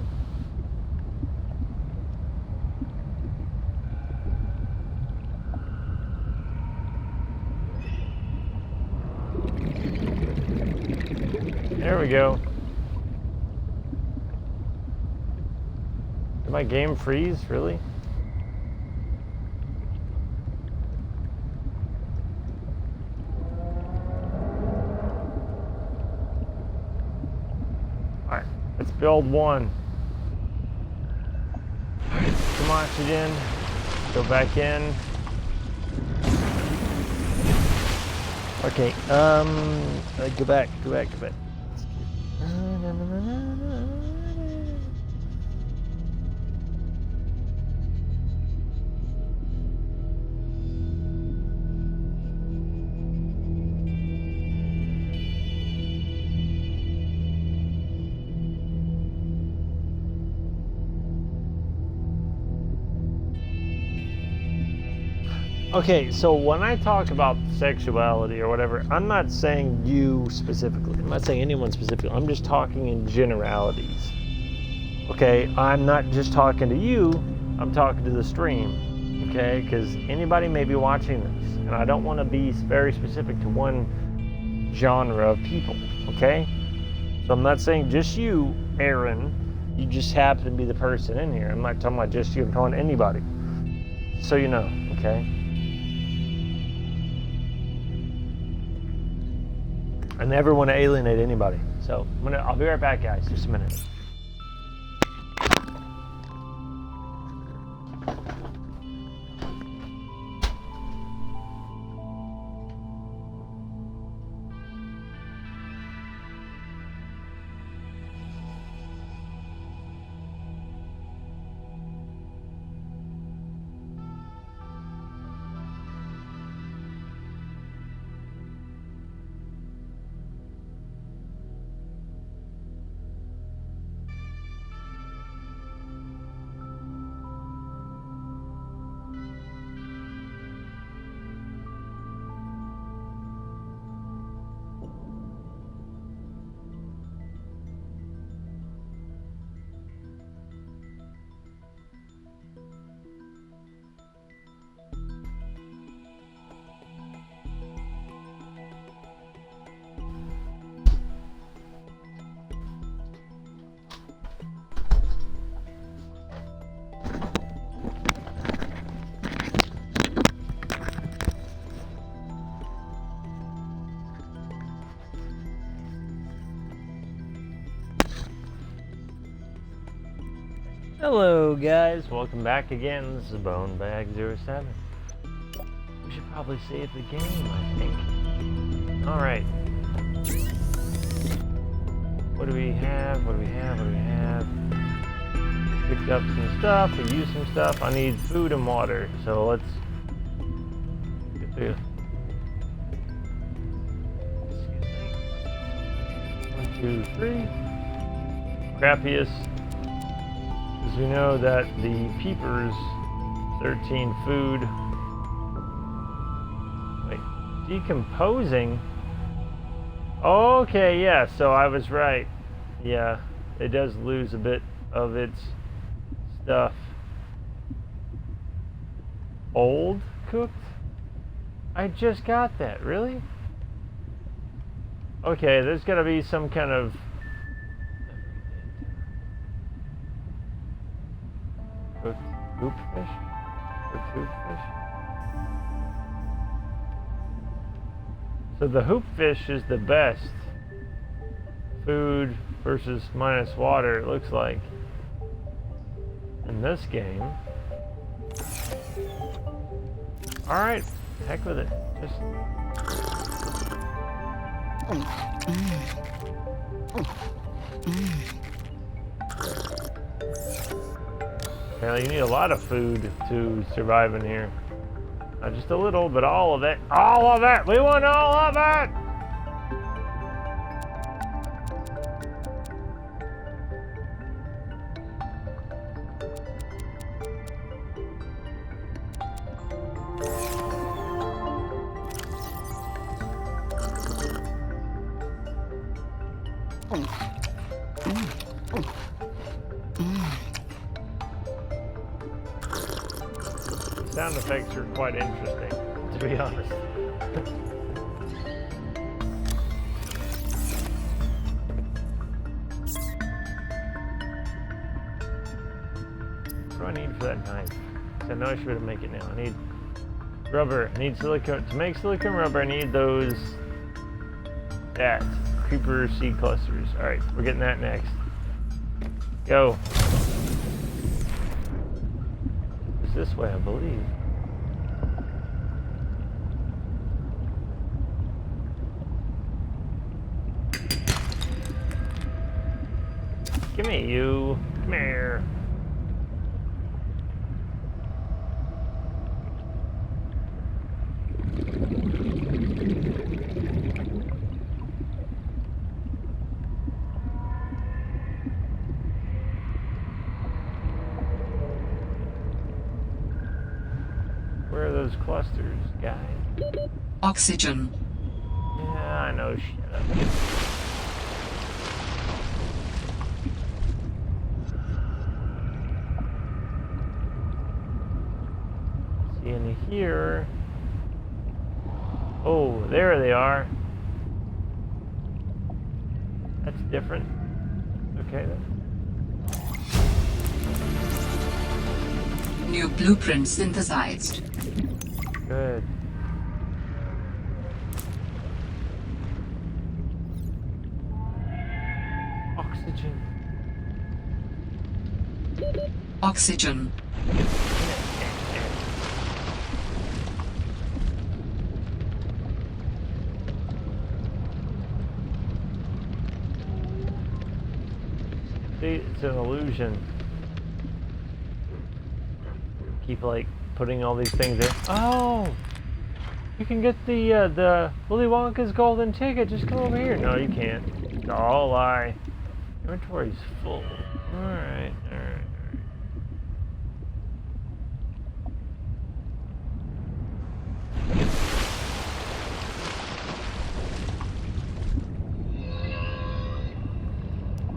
There we go. Did my game freeze? Really? Alright, let's build one. Alright, some oxygen. Go back in. Okay, go back. Okay, so when I talk about sexuality or whatever, I'm not saying you specifically. I'm not saying anyone specifically. I'm just talking in generalities. Okay, I'm not just talking to you, I'm talking to the stream. okay? Because anybody may be watching this, and I don't want to be very specific to one genre of people, okay? So I'm not saying just you, Aaron. You just happen to be the person in here. I'm not talking about just you. I'm talking anybody. So you know, okay? I never want to alienate anybody. So I'll be right back, guys. Just a minute. Hello guys, welcome back again. This is BoneBag07. We should probably save the game, I think. Alright. What do we have? What do we have? What do we have? Picked up some stuff, we used some stuff. I need food and water, so let's get the... One, two, three. Crappiest. Because we know that the peepers, 13 food. Wait, decomposing? Okay, yeah, so I was right. Yeah, it does lose a bit of its stuff. Old cooked? I just got that, really? Okay, there's gotta be some kind of cooked hoop fish? Cooked hoop fish? So the hoop fish is the best food versus minus water, it looks like, in this game. Alright, heck with it. Just... Apparently you need a lot of food to survive in here. Not just a little, but all of it. All of it! We want all of it! Sound effects are quite interesting, to be honest. What do I need for that knife? I know I should be able to make it now. I need rubber. I need silicone. To make silicone rubber, I need those. That. Creeper seed clusters. Alright, we're getting that next. Go. It's this way, I believe. Give me you. Come here. Where are those clusters, guys? Oxygen. Yeah, I know. Shut up. See any here? Oh, there they are. That's different. Okay then. New blueprint synthesized. Good. Oxygen. Oxygen. See, it's an illusion. Keep like putting all these things in. Oh, you can get the Willy Wonka's golden ticket. Just come over here. No, you can't. It's all a lie. Inventory's full. All right, all right.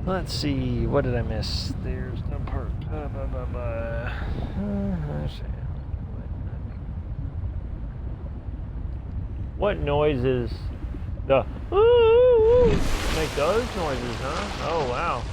Let's see, what did I miss? There's the part. What noises the make those noises, huh? Oh wow.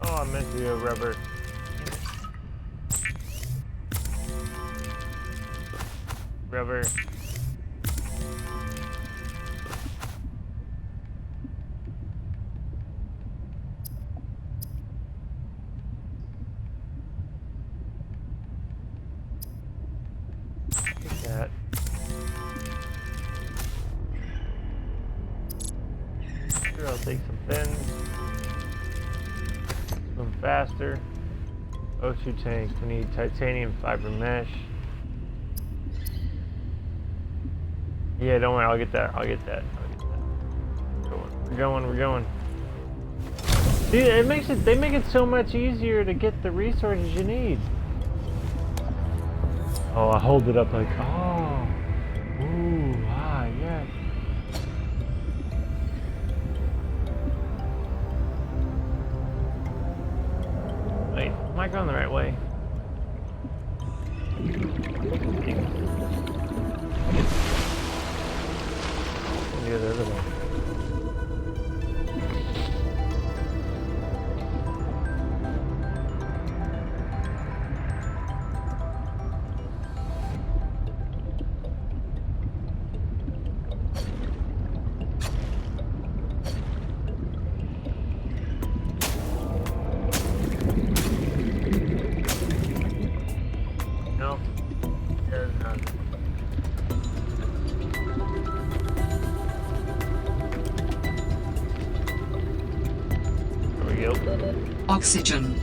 Oh, I meant to do a rubber. Rubber. Take that. Sure, I'll take some pins. Faster. O2 tank. We need titanium fiber mesh. Yeah, don't worry. I'll get that. I'll get that. We're going. We're going. See, it makes it. They make it so much easier to get the resources you need. Oh, I hold it up like, oh, ooh, ah, yes. Wait, am I going the right way? Yeah, the other way. Oxygen.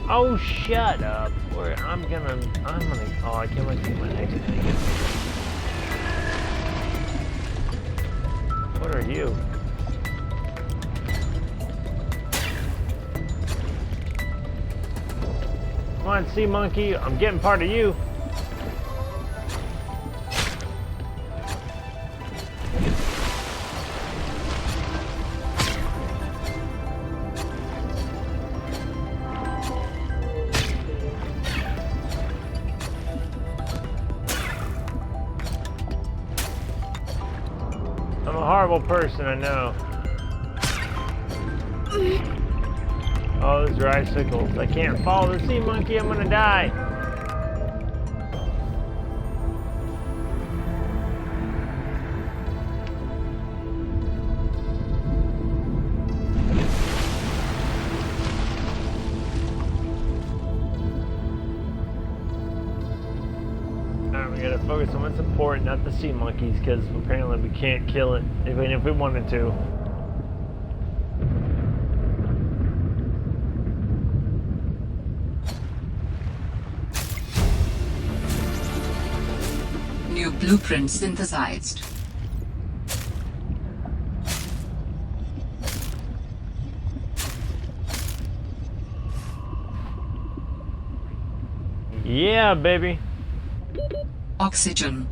Oh, shut up. I'm gonna, oh, I can't wait to get my next thing. What are you? Come on, sea monkey, I'm getting part of you. I'm a horrible person, I know. Oh, those are icicles. I can't follow the sea monkey, I'm gonna die. Alright, we gotta focus on what's important, not the sea monkeys, because apparently we can't kill it, even if we wanted to. blueprint synthesized. Yeah, baby. Oxygen.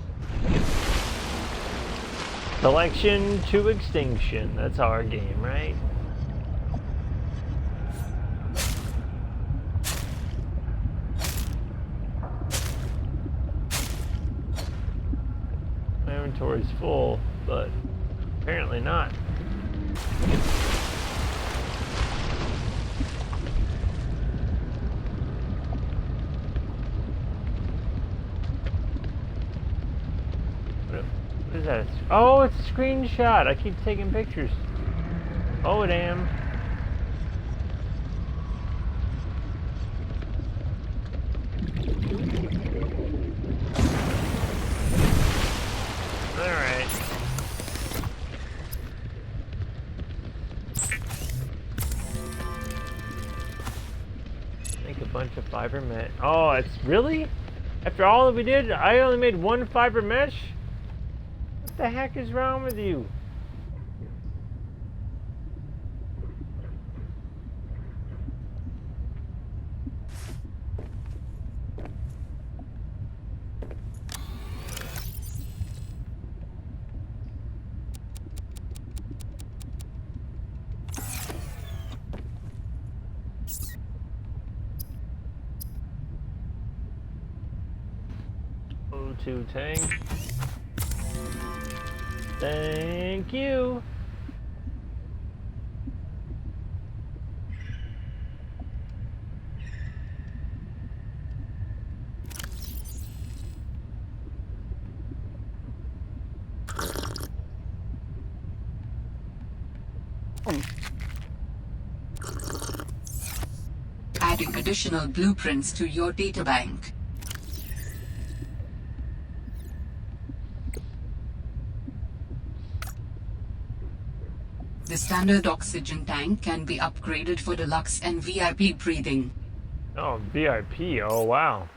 Selection to extinction. That's our game, right? My inventory's full, but apparently not. What is that? Oh, it's a screenshot. I keep taking pictures. Oh, damn. Alright. Make a bunch of fiber mesh. Oh, it's really? After all that we did, I only made one fiber mesh? What the heck is wrong with you? O2 tank. Thank you. Adding additional blueprints to your databank. The standard oxygen tank can be upgraded for deluxe and VIP breathing. Oh, VIP. Oh, wow.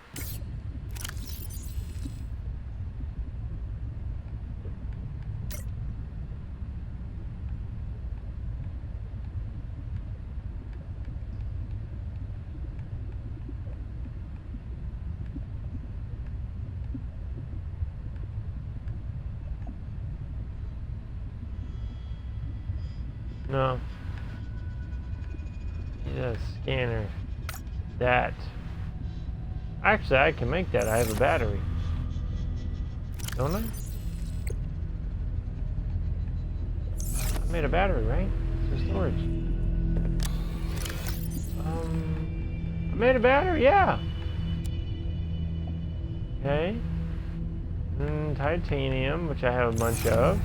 No. Need a scanner. That. Actually, I can make that. I have a battery. Don't I? I made a battery, right? For storage. I made a battery, yeah. Okay. Titanium, which I have a bunch of.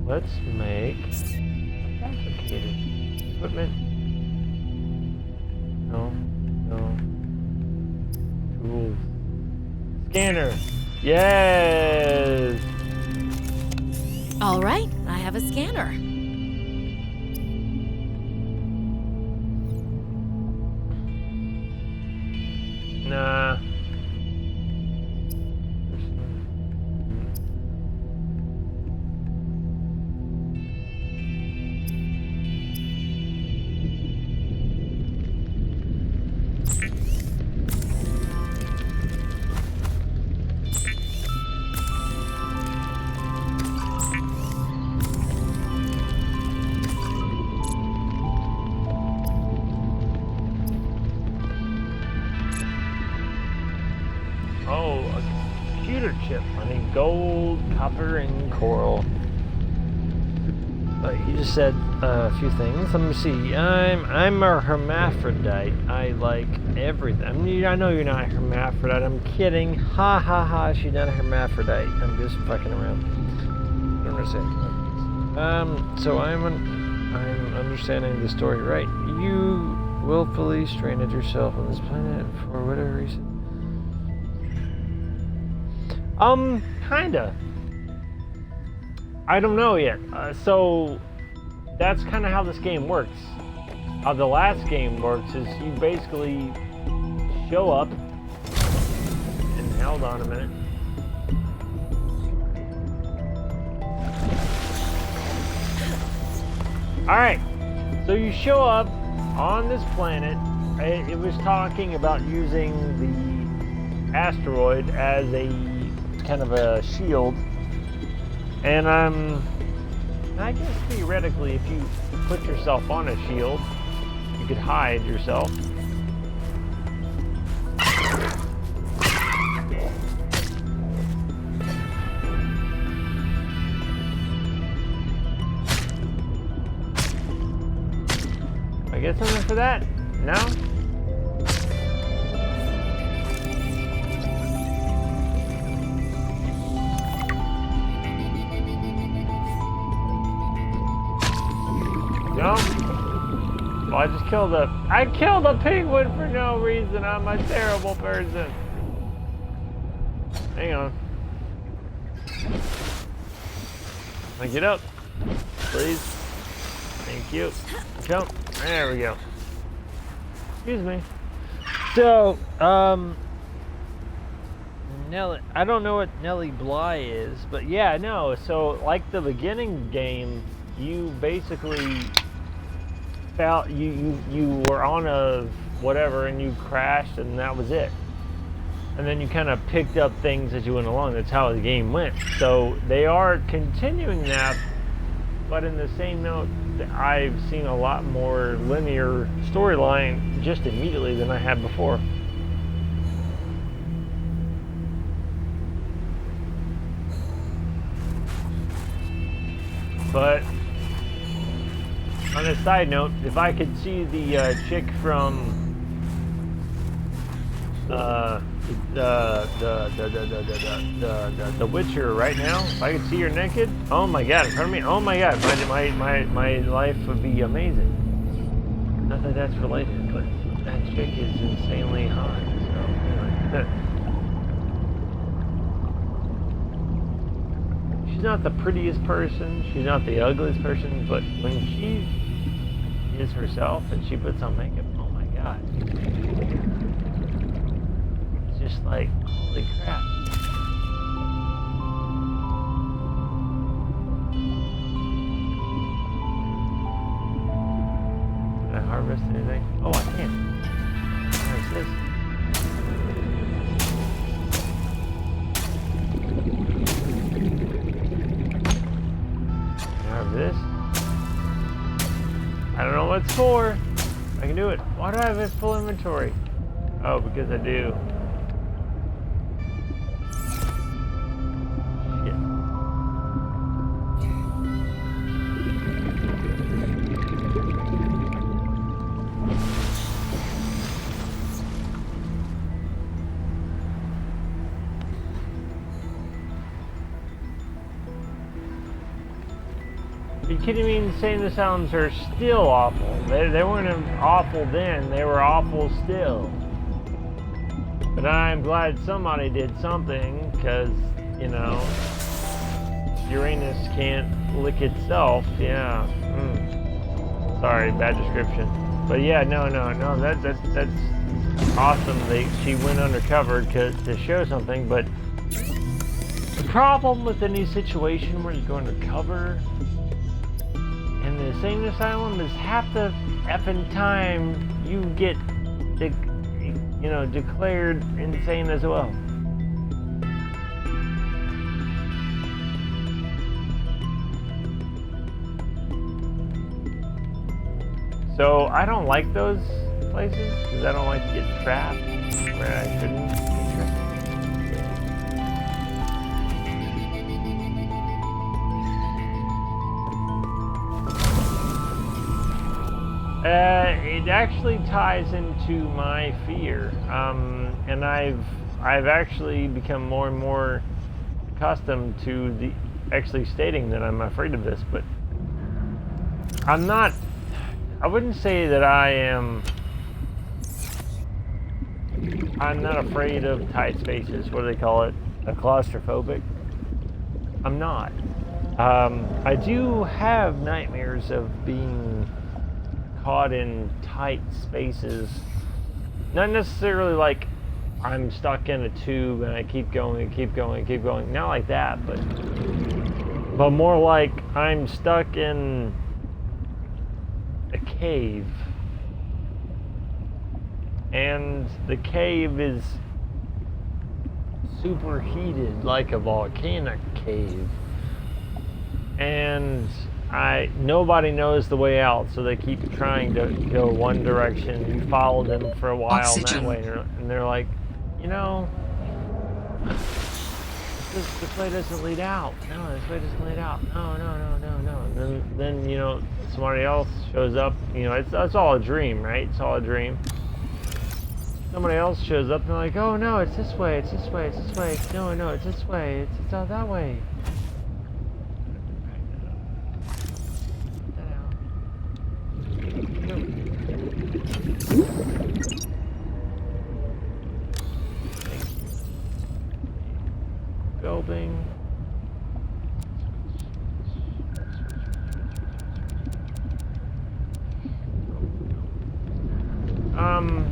Let's make fabricated equipment. No. Tools. Scanner. Yes. All right, I have a scanner. Nah. Oh, a computer chip. I need gold, copper, and coral. You just said a few things. Let me see. I'm a hermaphrodite. I like everything. I mean, I know you're not a hermaphrodite. I'm kidding. Ha ha ha. She's not a hermaphrodite. I'm just fucking around. I don't understand. So I'm understanding the story right. You willfully stranded yourself on this planet for whatever reason. Kinda. I don't know yet. So that's kind of how this game works. How the last game works is you basically show up and hold on a minute. Alright, so you show up on this planet. It was talking about using the asteroid as a kind of a shield. And I guess theoretically, if you put yourself on a shield, you could hide yourself. I get something for that? No? No? Well, I killed a penguin for no reason. I'm a terrible person. Hang on. Can I get up? Please? Thank you. Jump. There we go. Excuse me. So, Nelly, I don't know what Nelly Bly is, but yeah, no. So, like the beginning game, you basically felt you were on a whatever and you crashed and that was it. And then you kind of picked up things as you went along. That's how the game went. So they are continuing that, but in the same note, I've seen a lot more linear storyline just immediately than I had before. But on a side note, if I could see the chick from the Witcher right now, if I could see her naked, oh my god, in front of me, oh my god, my life would be amazing. Not that that's related, but that chick is insanely hot. So anyway. She's not the prettiest person, she's not the ugliest person, but when she is herself and she puts on makeup, oh my god. It's just like, holy crap. Can I harvest anything? Oh, I can. What is this? This? I don't know what it's for. I can do it. Why do I have a full inventory? Oh, because I do. Shit. Are you kidding me? Insane asylums are still awful. They weren't awful then, they were awful still. But I'm glad somebody did something, because, you know, Uranus can't lick itself. Yeah. Sorry, bad description. But yeah, no, that's awesome. She went undercover to show something, but the problem with any situation where you go undercover in the insane asylum is half the effing time you get, declared insane as well. So I don't like those places because I don't like to get trapped where I shouldn't get trapped. It actually ties into my fear, and I've actually become more and more accustomed to actually stating that I'm afraid of this, but I'm not. I wouldn't say that I'm not afraid of tight spaces. What do they call it? A claustrophobic? I'm not. I do have nightmares of being caught in tight spaces. Not necessarily like I'm stuck in a tube and I keep going and keep going and keep going. Not like that, but more like I'm stuck in a cave. And the cave is superheated like a volcanic cave. And nobody knows the way out, so they keep trying to go one direction. We followed them for a while Oxygen. that way, and they're like, you know, this way doesn't lead out. No, this way doesn't lead out. No. And then you know, somebody else shows up. You know, it's all a dream, right? It's all a dream. Somebody else shows up and they're like, oh no, it's this way, it's this way, it's this way. No, it's this way, it's out that way. Building.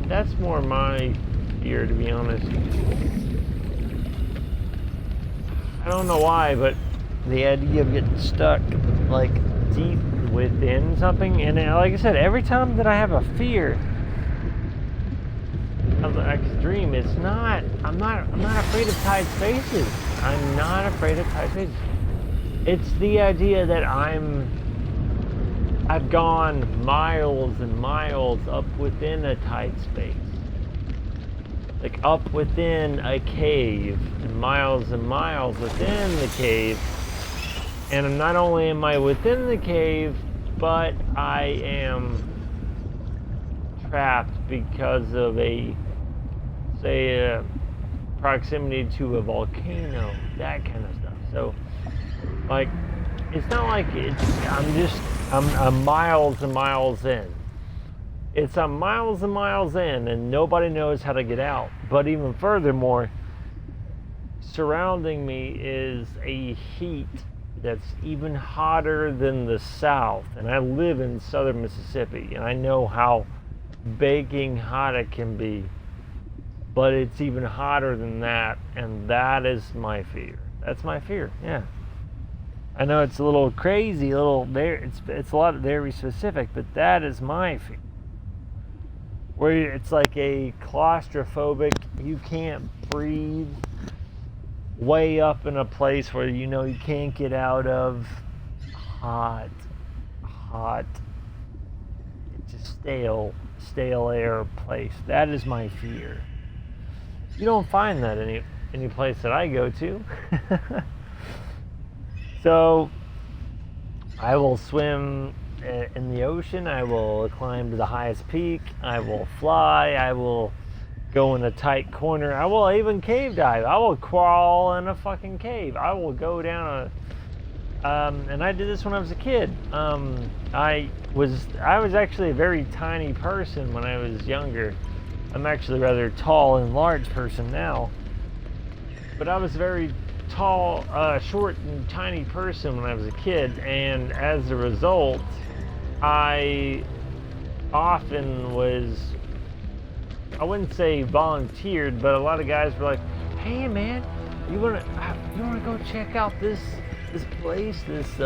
That's more my fear, to be honest. I don't know why, but the idea of getting stuck, like, deep within something, and like I said, every time that I have a fear of the extreme, I'm not afraid of tight spaces. I'm not afraid of tight spaces. It's the idea that I've gone miles and miles up within a tight space. Like up within a cave, and miles within the cave. And not only am I within the cave, but I am trapped because of a proximity to a volcano, that kind of stuff. So, like, it's not like I'm miles and miles in. I'm miles and miles in, and nobody knows how to get out. But even furthermore, surrounding me is a heat that's even hotter than the South. And I live in southern Mississippi, and I know how baking hot it can be. But it's even hotter than that, and that is my fear. That's my fear, yeah. I know it's a little crazy, it's a lot very specific, but that is my fear. Where it's like a claustrophobic, you can't breathe, way up in a place where you know you can't get out of, hot, it's just stale air place. That is my fear. You don't find that any place that I go to. So I will swim in the ocean, I will climb to the highest peak, I will fly, I will go in a tight corner, I will even cave dive, I will crawl in a fucking cave, I will go down and I did this when I was a kid. I was actually a very tiny person when I was younger. I'm actually a rather tall and large person now, but I was very tall, short and tiny person when I was a kid, and as a result, I often I wouldn't say volunteered, but a lot of guys were like, hey man, you wanna go check out this place, this,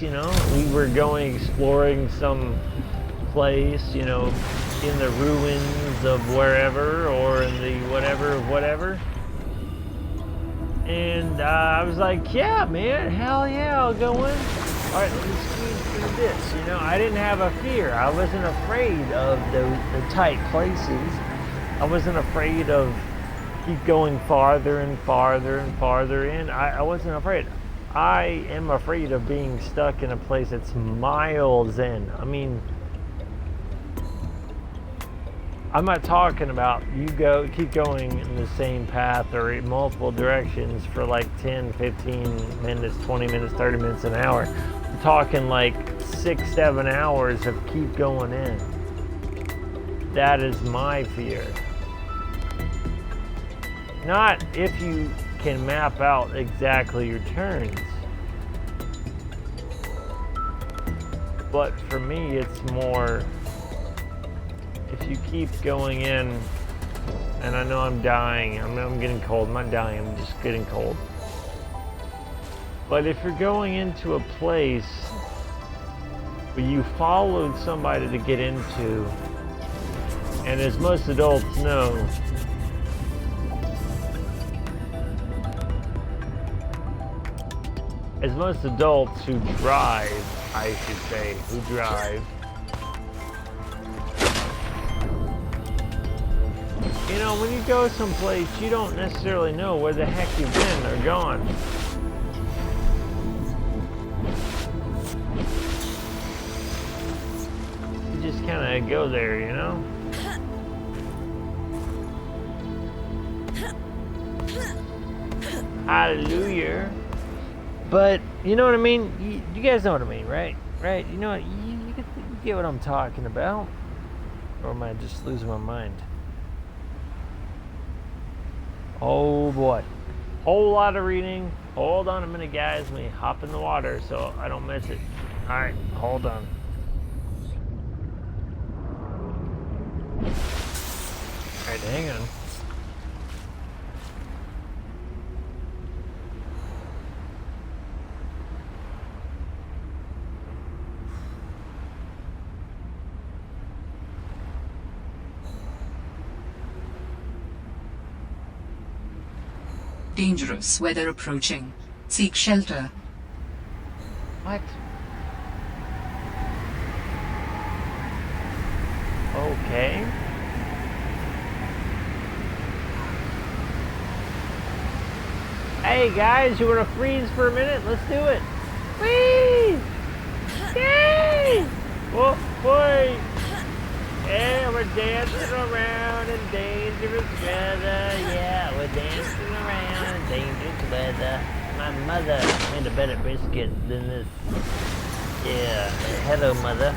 you know, we were going exploring some place, you know, in the ruins of wherever, or in the whatever of whatever. And I was like, yeah, man, hell yeah, I'll go in. All right, let me squeeze through this. You know, I didn't have a fear. I wasn't afraid of the tight places. I wasn't afraid of keep going farther and farther and farther in. I wasn't afraid. I am afraid of being stuck in a place that's miles in. I mean, I'm not talking about keep going in the same path or in multiple directions for like 10, 15 minutes, 20 minutes, 30 minutes, an hour. I'm talking like 6-7 hours of keep going in. That is my fear. Not if you can map out exactly your turns. But for me, it's more, if you keep going in, and I know I'm dying, I'm getting cold, I'm not dying, I'm just getting cold. But if you're going into a place but you followed somebody to get into, and as most adults know, as most adults who drive, I should say, who drive, you know, when you go someplace, you don't necessarily know where the heck you've been or gone. You just kind of go there, you know? Hallelujah. But, you know what I mean? You guys know what I mean, right? Right? You know what? You get what I'm talking about? Or am I just losing my mind? Oh boy. Whole lot of reading. Hold on a minute, guys. Let me hop in the water so I don't miss it. Alright, hold on. Alright, hang on. Dangerous weather approaching. Seek shelter. What? Okay. Hey guys, you wanna freeze for a minute? Let's do it. Whee! Yay! Oh boy! Yeah, we're dancing around in dangerous weather. Yeah, we're dancing around in dangerous weather. My mother made a better biscuit than this. Yeah, hello mother.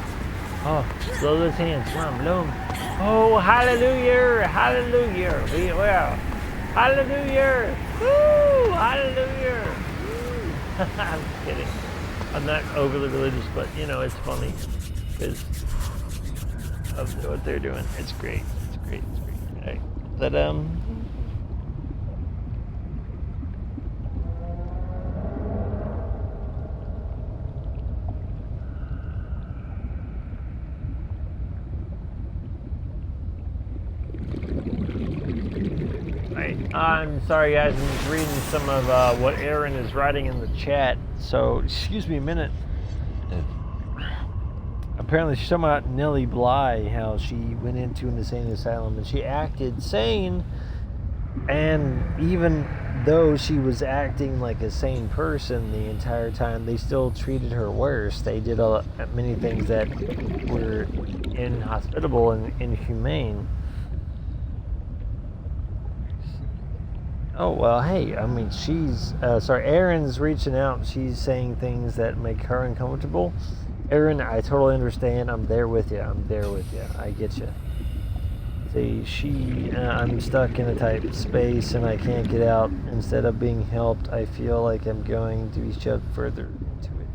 Oh, blow those hands, come on, blow 'em. Oh, hallelujah, hallelujah. We will. Hallelujah. Woo, hallelujah. Woo. I'm kidding. I'm not overly religious, but you know, it's funny because of what they're doing. It's great. It's great. It's great. Right. But I'm sorry guys, I'm just reading some of what Aaron is writing in the chat, so excuse me a minute. Apparently she's talking about Nellie Bly, how she went into an insane asylum and she acted sane, and even though she was acting like a sane person the entire time, they still treated her worse. They did many things that were inhospitable and inhumane. Oh, well, hey, I mean, Erin's reaching out. She's saying things that make her uncomfortable. Erin, I totally understand. I'm there with you. I get you. See, I'm stuck in a tight space and I can't get out. Instead of being helped, I feel like I'm going to be shoved further into it.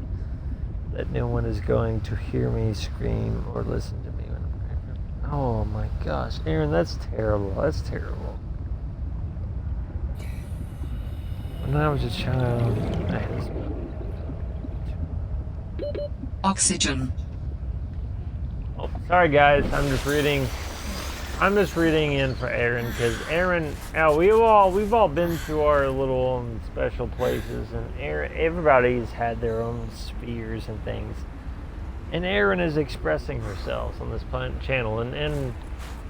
That no one is going to hear me scream or listen to me when I'm. Oh my gosh, Erin, that's terrible. That's terrible. When I was a child, I had Oxygen. Oh, sorry guys, I'm just reading in for Aaron, because Aaron, we've all been through our little special places, and everybody's had their own spheres and things. And Aaron is expressing herself on this channel, and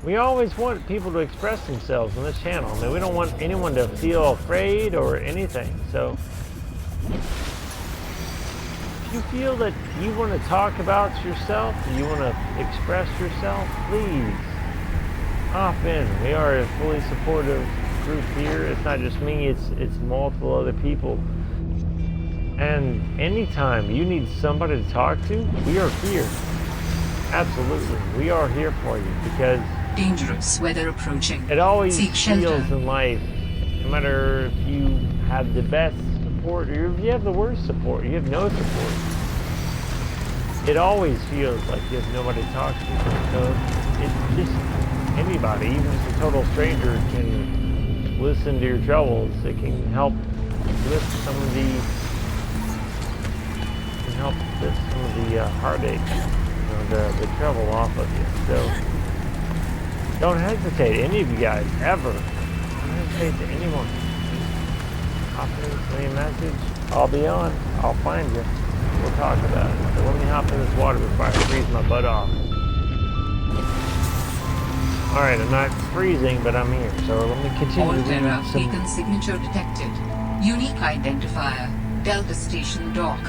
we always want people to express themselves on this channel. I mean, we don't want anyone to feel afraid or anything. So, if you feel that you want to talk about yourself, you want to express yourself, please hop in. We are a fully supportive group here. It's not just me, it's multiple other people. And anytime you need somebody to talk to, we are here. Absolutely, we are here for you, because dangerous weather approaching. It always Seek feels shelter. in life, no matter if you have the best support or if you have the worst support, you have no support. It always feels like you have nobody to talk to. So it's just anybody, even if a total stranger, can listen to your troubles. It can help lift some of the help get some of the heartache, the trouble off of you. So don't hesitate, any of you guys, ever. Don't hesitate to anyone. Hop in, send me a message. I'll be on. I'll find you. We'll talk about it. So let me hop in this water before I freeze my butt off. Alright, I'm not freezing, but I'm here. So let me continue to Altera read some... beacon signature detected. Unique identifier. Delta Station dock.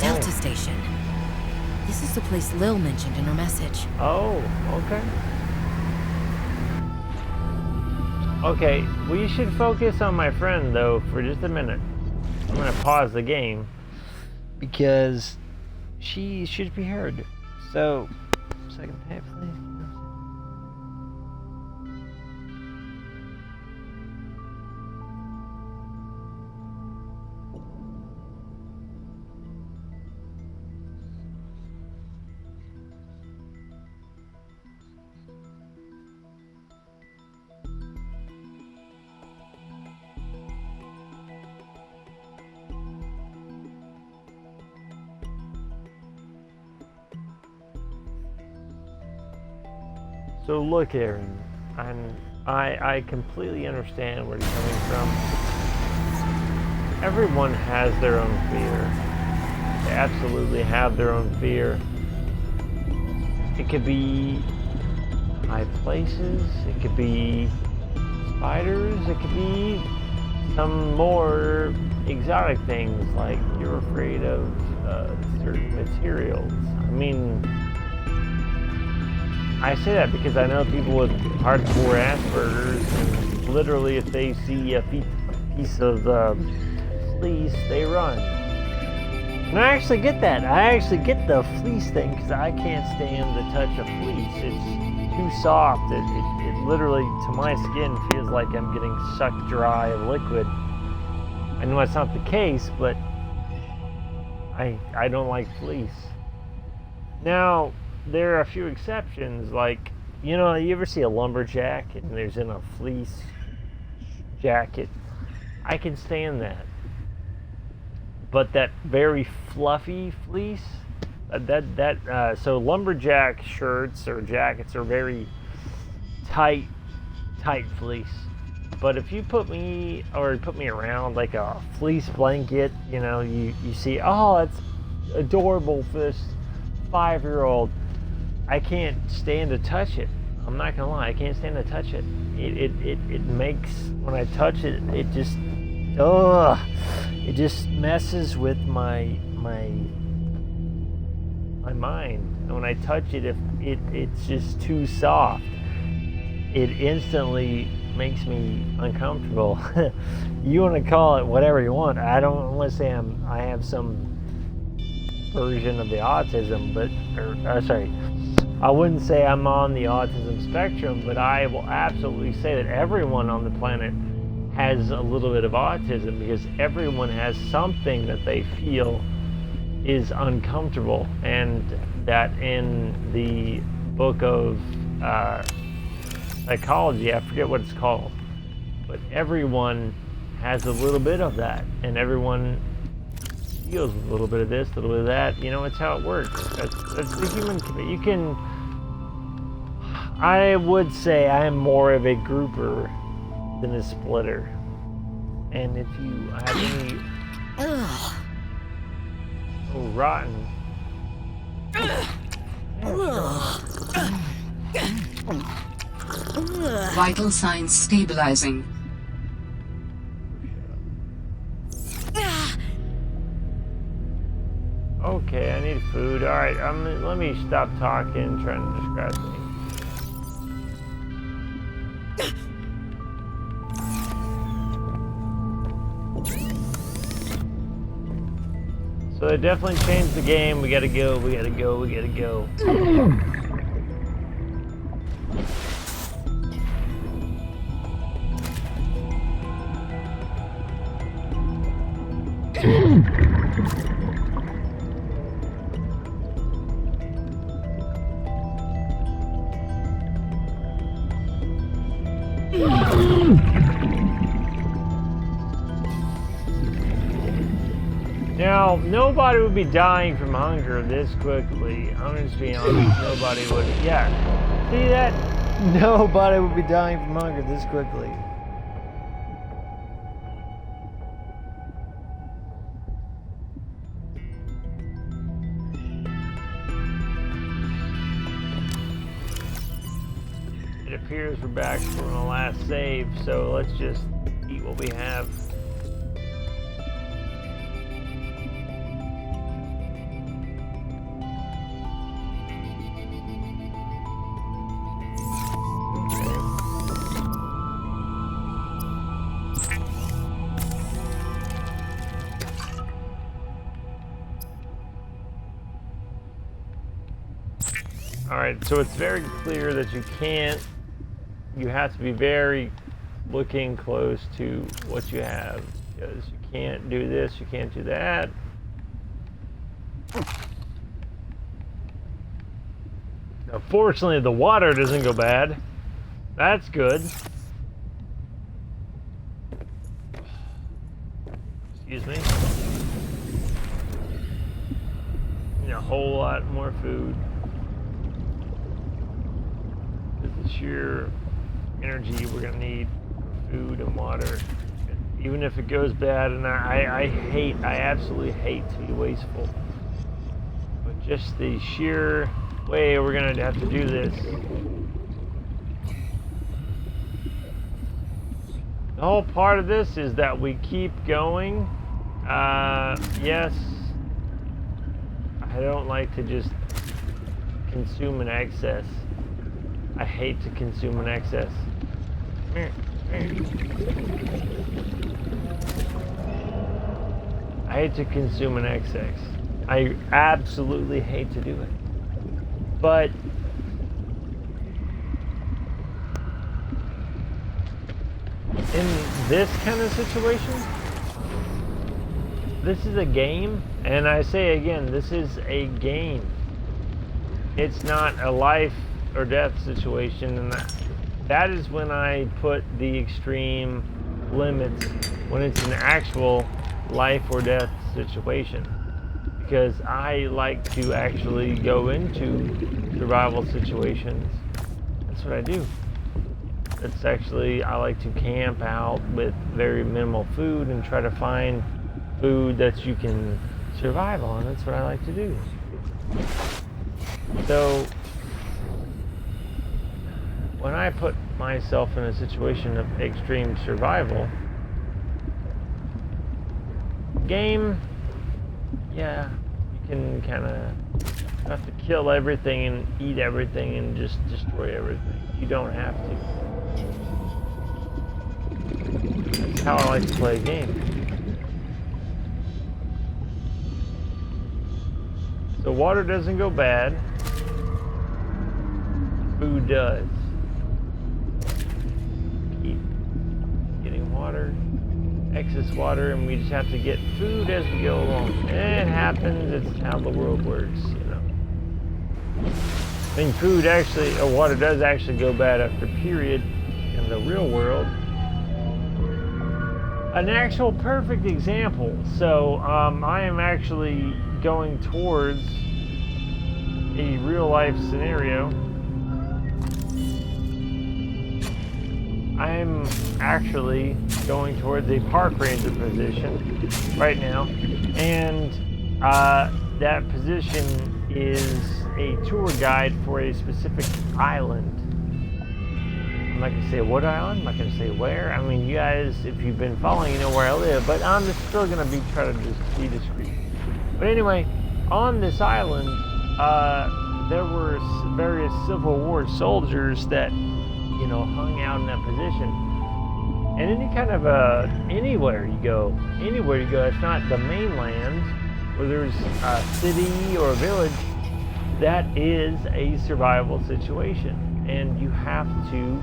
Delta Station. This is the place Lil mentioned in her message. Oh, okay. Okay, we should focus on my friend, though, for just a minute. I'm gonna pause the game because she should be heard. So, second half, please. So look, Aaron, I completely understand where you're coming from. Everyone has their own fear. They absolutely have their own fear. It could be high places, it could be spiders, it could be some more exotic things like you're afraid of certain materials. I mean, I say that because I know people with hardcore Asperger's, and literally if they see a piece of fleece, they run. And I actually get that. I actually get the fleece thing because I can't stand the touch of fleece. It's too soft. It literally, to my skin, feels like I'm getting sucked dry of liquid. I know that's not the case, but I don't like fleece. Now, there are a few exceptions, like, you ever see a lumberjack and there's in a fleece jacket? I can stand that. But that very fluffy fleece, so lumberjack shirts or jackets are very tight fleece. But if you put me around like a fleece blanket, you see, oh, that's adorable for this 5-year-old. I can't stand to touch it. I'm not gonna lie, I can't stand to touch it. It makes, when I touch it, it just messes with my mind. And when I touch it, if it's just too soft, it instantly makes me uncomfortable. You want to call it whatever you want. I don't want to say I have some version of the autism, I wouldn't say I'm on the autism spectrum, but I will absolutely say that everyone on the planet has a little bit of autism, because everyone has something that they feel is uncomfortable. And that in the book of psychology, I forget what it's called, but everyone has a little bit of that, and everyone deals with a little bit of this, a little bit of that. It's how it works. That's the human. I would say I am more of a grouper than a splitter. And if you have any... Oh, rotten. Vital signs stabilizing. Okay, I need food. Alright, let me stop talking, trying to describe things. So they definitely changed the game. We gotta go. Now, nobody would be dying from hunger this quickly. I'm just being honest. Nobody would. Yeah. See that? Nobody would be dying from hunger this quickly. It appears we're back from the last save, so let's just eat what we have. Alright, so it's very clear that you have to be very looking close to what you have, because you can't do this, you can't do that. Now, fortunately, the water doesn't go bad. That's good. Excuse me. Need a whole lot more food. The sheer energy we're gonna need for food and water, even if it goes bad. And I absolutely hate to be wasteful, but just the sheer way we're gonna have to do this. The whole part of this is that we keep going. Yes, I don't like to just consume in excess. I hate to consume in excess. I hate to consume in excess. I absolutely hate to do it. But in this kind of situation, this is a game, and I say again, this is a game. It's not a life or death situation, and that is when I put the extreme limits, when it's an actual life or death situation, because I like to actually go into survival situations. That's what I do. It's actually, I like to camp out with very minimal food and try to find food that you can survive on. That's what I like to do. So when I put myself in a situation of extreme survival, game, yeah, you can kind of have to kill everything and eat everything and just destroy everything. You don't have to. That's how I like to play a game. So water doesn't go bad. Food does. Keep getting water, excess water, and we just have to get food as we go along. It happens, it's how the world works, you know. I mean, food actually, or water does actually go bad after a period in the real world. An actual perfect example. So I am actually going towards a real life scenario. I'm actually going towards a park ranger position right now, and that position is a tour guide for a specific island. I'm not gonna say what island, I'm not gonna say where. I mean, you guys, if you've been following, you know where I live, but I'm just still gonna try to just be discreet. But anyway, on this island, there were various Civil War soldiers that, you know, hung out in that position. And any kind of anywhere you go, it's not the mainland where there's a city or a village, that is a survival situation. And you have to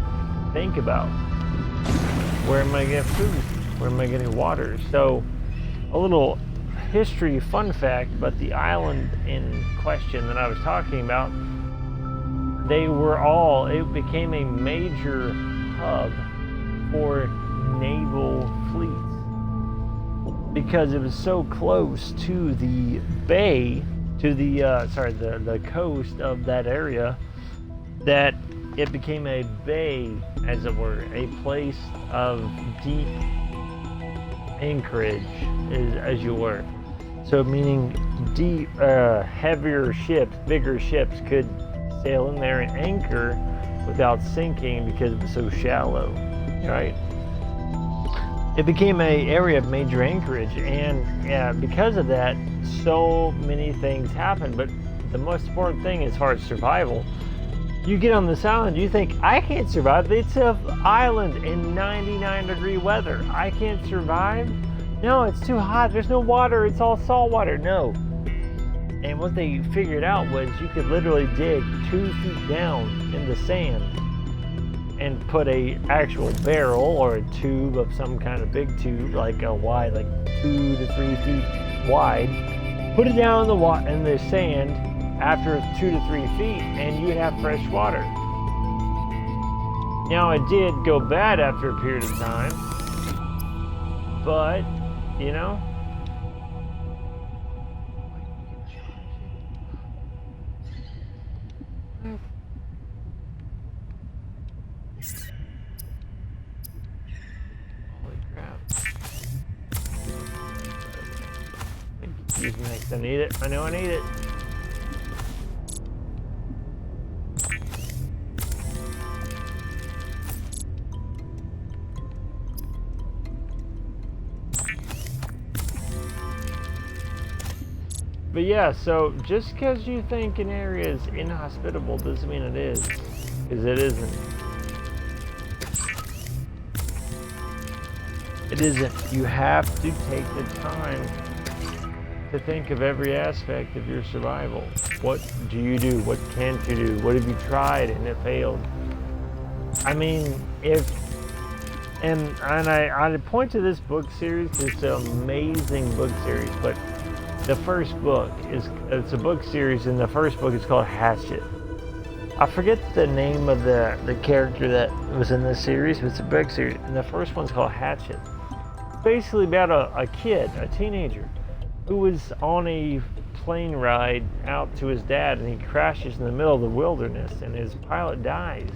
think about, where am I getting food? Where am I getting water? So a little history fun fact about the island in question that I was talking about, it became a major hub for naval fleets. because it was so close to the bay, to the coast of that area, that it became a bay, as it were, a place of deep anchorage, as you were. So meaning deep, heavier ships, bigger ships could sail in there and anchor without sinking because it was so shallow, right? It became an area of major anchorage, and because of that, so many things happened. But the most important thing as far as survival, you get on this island, you think, I can't survive. It's an island in 99-degree weather. I can't survive? No, it's too hot. There's no water. It's all salt water. No. And what they figured out was you could literally dig 2 feet down in the sand and put a actual barrel or a tube of some kind of big tube, like a wide, like 2 to 3 feet wide, put it down in the sand after 2 to 3 feet, and you'd have fresh water. Now it did go bad after a period of time, but you know, excuse me, I need it. I know I need it. But yeah, so just because you think an area is inhospitable doesn't mean it is, because it isn't. It isn't. You have to take the time to think of every aspect of your survival. What do you do? What can't you do? What have you tried and it failed? I mean, I point to this book series. It's an amazing book series, but the first book it's a book series, and the first book is called Hatchet. I forget the name of the character that was in this series, but it's a book series, and the first one's called Hatchet. It's basically about a kid, a teenager, who was on a plane ride out to his dad, and he crashes in the middle of the wilderness, and his pilot dies,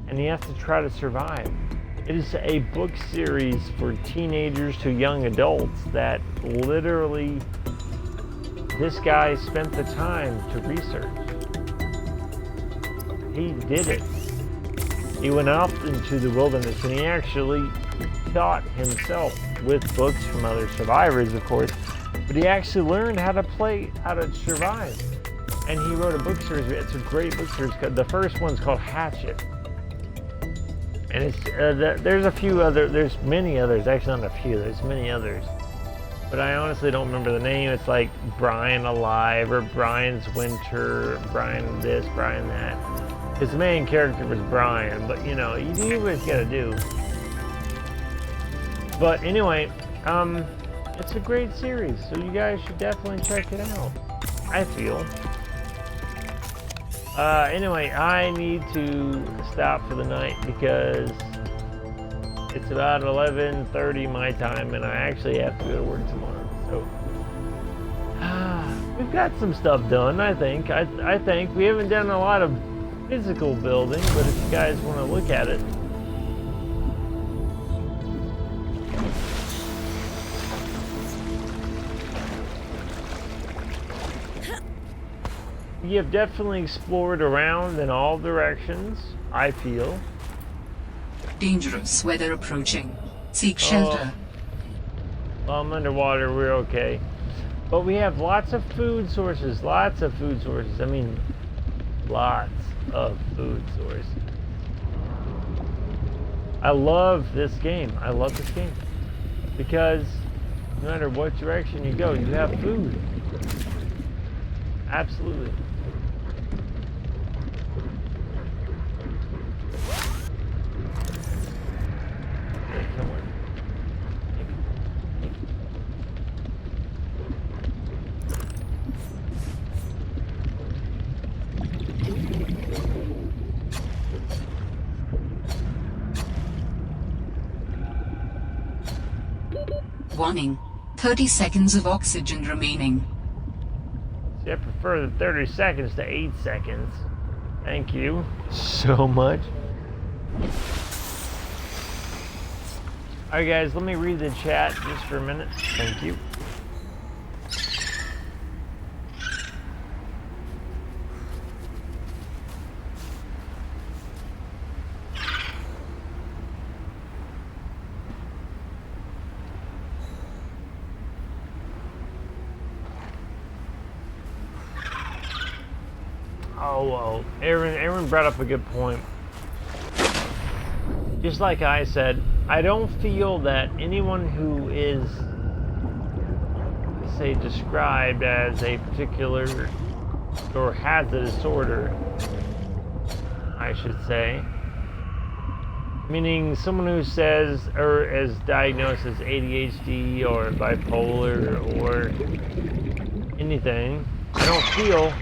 and he has to try to survive. It is a book series for teenagers to young adults that literally this guy spent the time to research. He did it. He went out into the wilderness, and he actually taught himself with books from other survivors, of course, but he actually learned how to survive. And he wrote a book series. It's a great book series. The first one's called Hatchet. And it's there's many others, actually not a few, there's many others. But I honestly don't remember the name. It's like Brian Alive or Brian's Winter, Brian this, Brian that. His main character was Brian, but you know, you do what you gotta do. But anyway, it's a great series, so you guys should definitely check it out, I feel. Anyway, I need to stop for the night because it's about 11:30 my time, and I actually have to go to work tomorrow. So we've got some stuff done, I think. I think we haven't done a lot of physical building, but if you guys want to look at it. You have definitely explored around in all directions, I feel. Dangerous weather approaching. Seek shelter. Well, I'm underwater, we're okay. But we have lots of food sources, I mean, lots of food sources. I love this game. Because no matter what direction you go, you have food. Absolutely. Warning. 30 seconds of oxygen remaining. See, I prefer the 30 seconds to 8 seconds. Thank you so much. Alright guys, let me read the chat just for a minute. Thank you. Oh, well, Aaron brought up a good point. Just like I said, I don't feel that anyone who is, say, described as a particular, or has a disorder, I should say, meaning someone who says, or is diagnosed as ADHD or bipolar or anything, I don't feel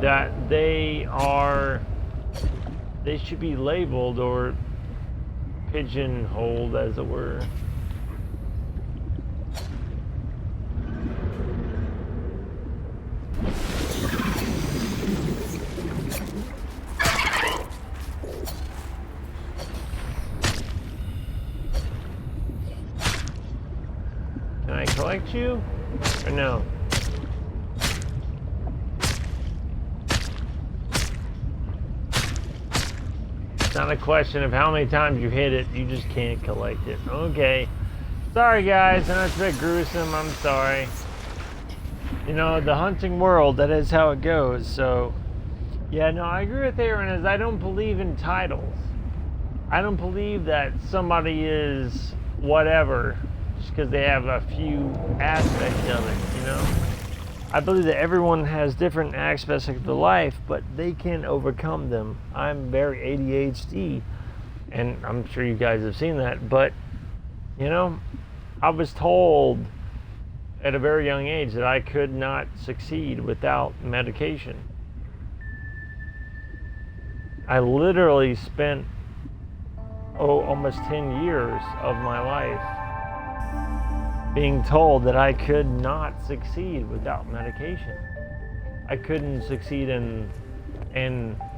that they should be labeled or pigeonholed, as it were. Can I collect you or no? It's not a question of how many times you hit it, you just can't collect it. Okay. Sorry guys, I know it's a bit gruesome, I'm sorry. You know, the hunting world, that is how it goes, so. Yeah, no, I agree with Aaron, as I don't believe in titles. I don't believe that somebody is whatever, just because they have a few aspects of it, you know? I believe that everyone has different aspects of their life, but they can overcome them. I'm very ADHD, and I'm sure you guys have seen that, but, you know, I was told at a very young age that I could not succeed without medication. I literally spent, almost 10 years of my life being told that I could not succeed without medication. I couldn't succeed in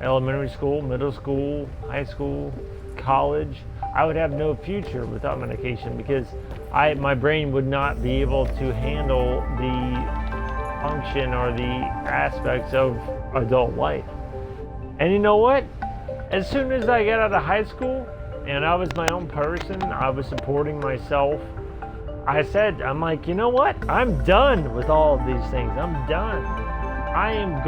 elementary school, middle school, high school, college. I would have no future without medication because my brain would not be able to handle the function or the aspects of adult life. And you know what? As soon as I got out of high school and I was my own person, I was supporting myself, I'm like, you know what? I'm done with all of these things. I'm done. I am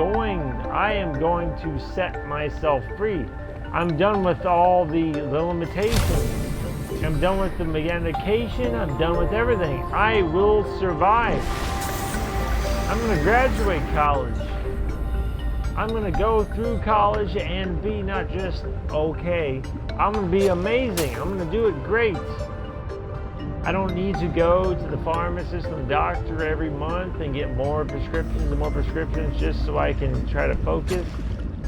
going to set myself free. I'm done with all the limitations. I'm done with the medication. I'm done with everything. I will survive. I'm going to graduate college. I'm going to go through college and be not just okay. I'm going to be amazing. I'm going to do it great. I don't need to go to the pharmacist and the doctor every month and get more prescriptions and more prescriptions just so I can try to focus.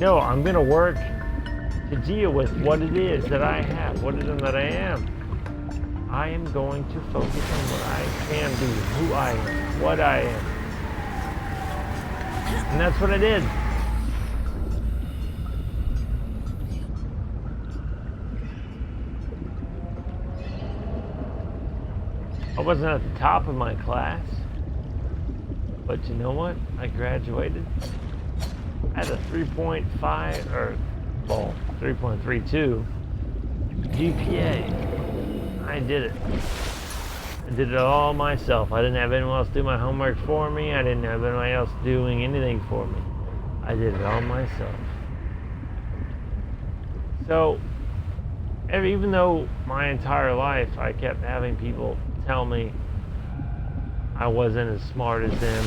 No, I'm going to work to deal with what it is that I have, what it is that I am. I am going to focus on what I can do, who I am, what I am. And that's what I did. I wasn't at the top of my class, but you know what? I graduated. I had a 3.32 GPA. I did it. I did it all myself. I didn't have anyone else do my homework for me. I didn't have anyone else doing anything for me. I did it all myself. So, even though my entire life I kept having people tell me I wasn't as smart as them,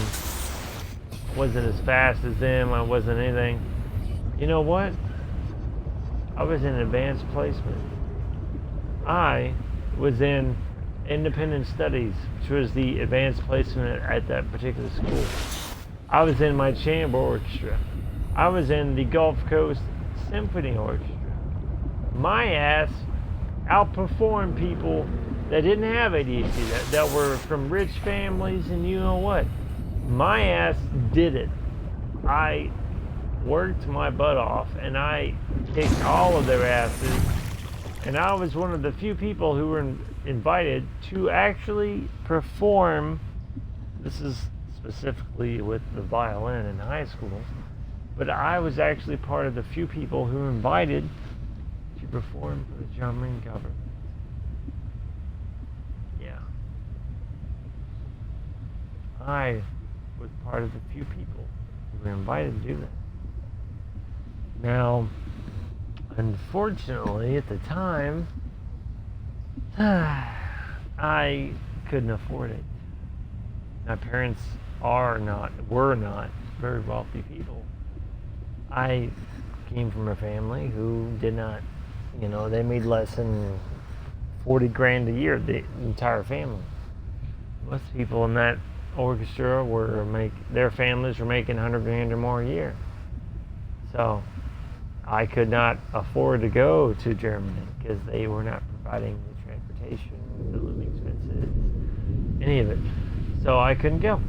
wasn't as fast as them, I wasn't anything. You know what? I was in advanced placement. I was in independent studies, which was the advanced placement at that particular school. I was in my chamber orchestra. I was in the Gulf Coast Symphony Orchestra. My ass outperformed people that didn't have ADHD, that were from rich families, and you know what? My ass did it. I worked my butt off, and I kicked all of their asses, and I was one of the few people who were invited to actually perform. This is specifically with the violin in high school, but I was actually part of the few people who were invited to perform for the German government. Yeah. I was part of the few people who were invited to do that. Now, unfortunately, at the time, I couldn't afford it. My parents were not very wealthy people. I came from a family who did not, they made less than 40 grand a year, the entire family. Most people in that orchestra their families were making 100 grand or more a year. So I could not afford to go to Germany because they were not providing the transportation, the living expenses, any of it. So I couldn't go.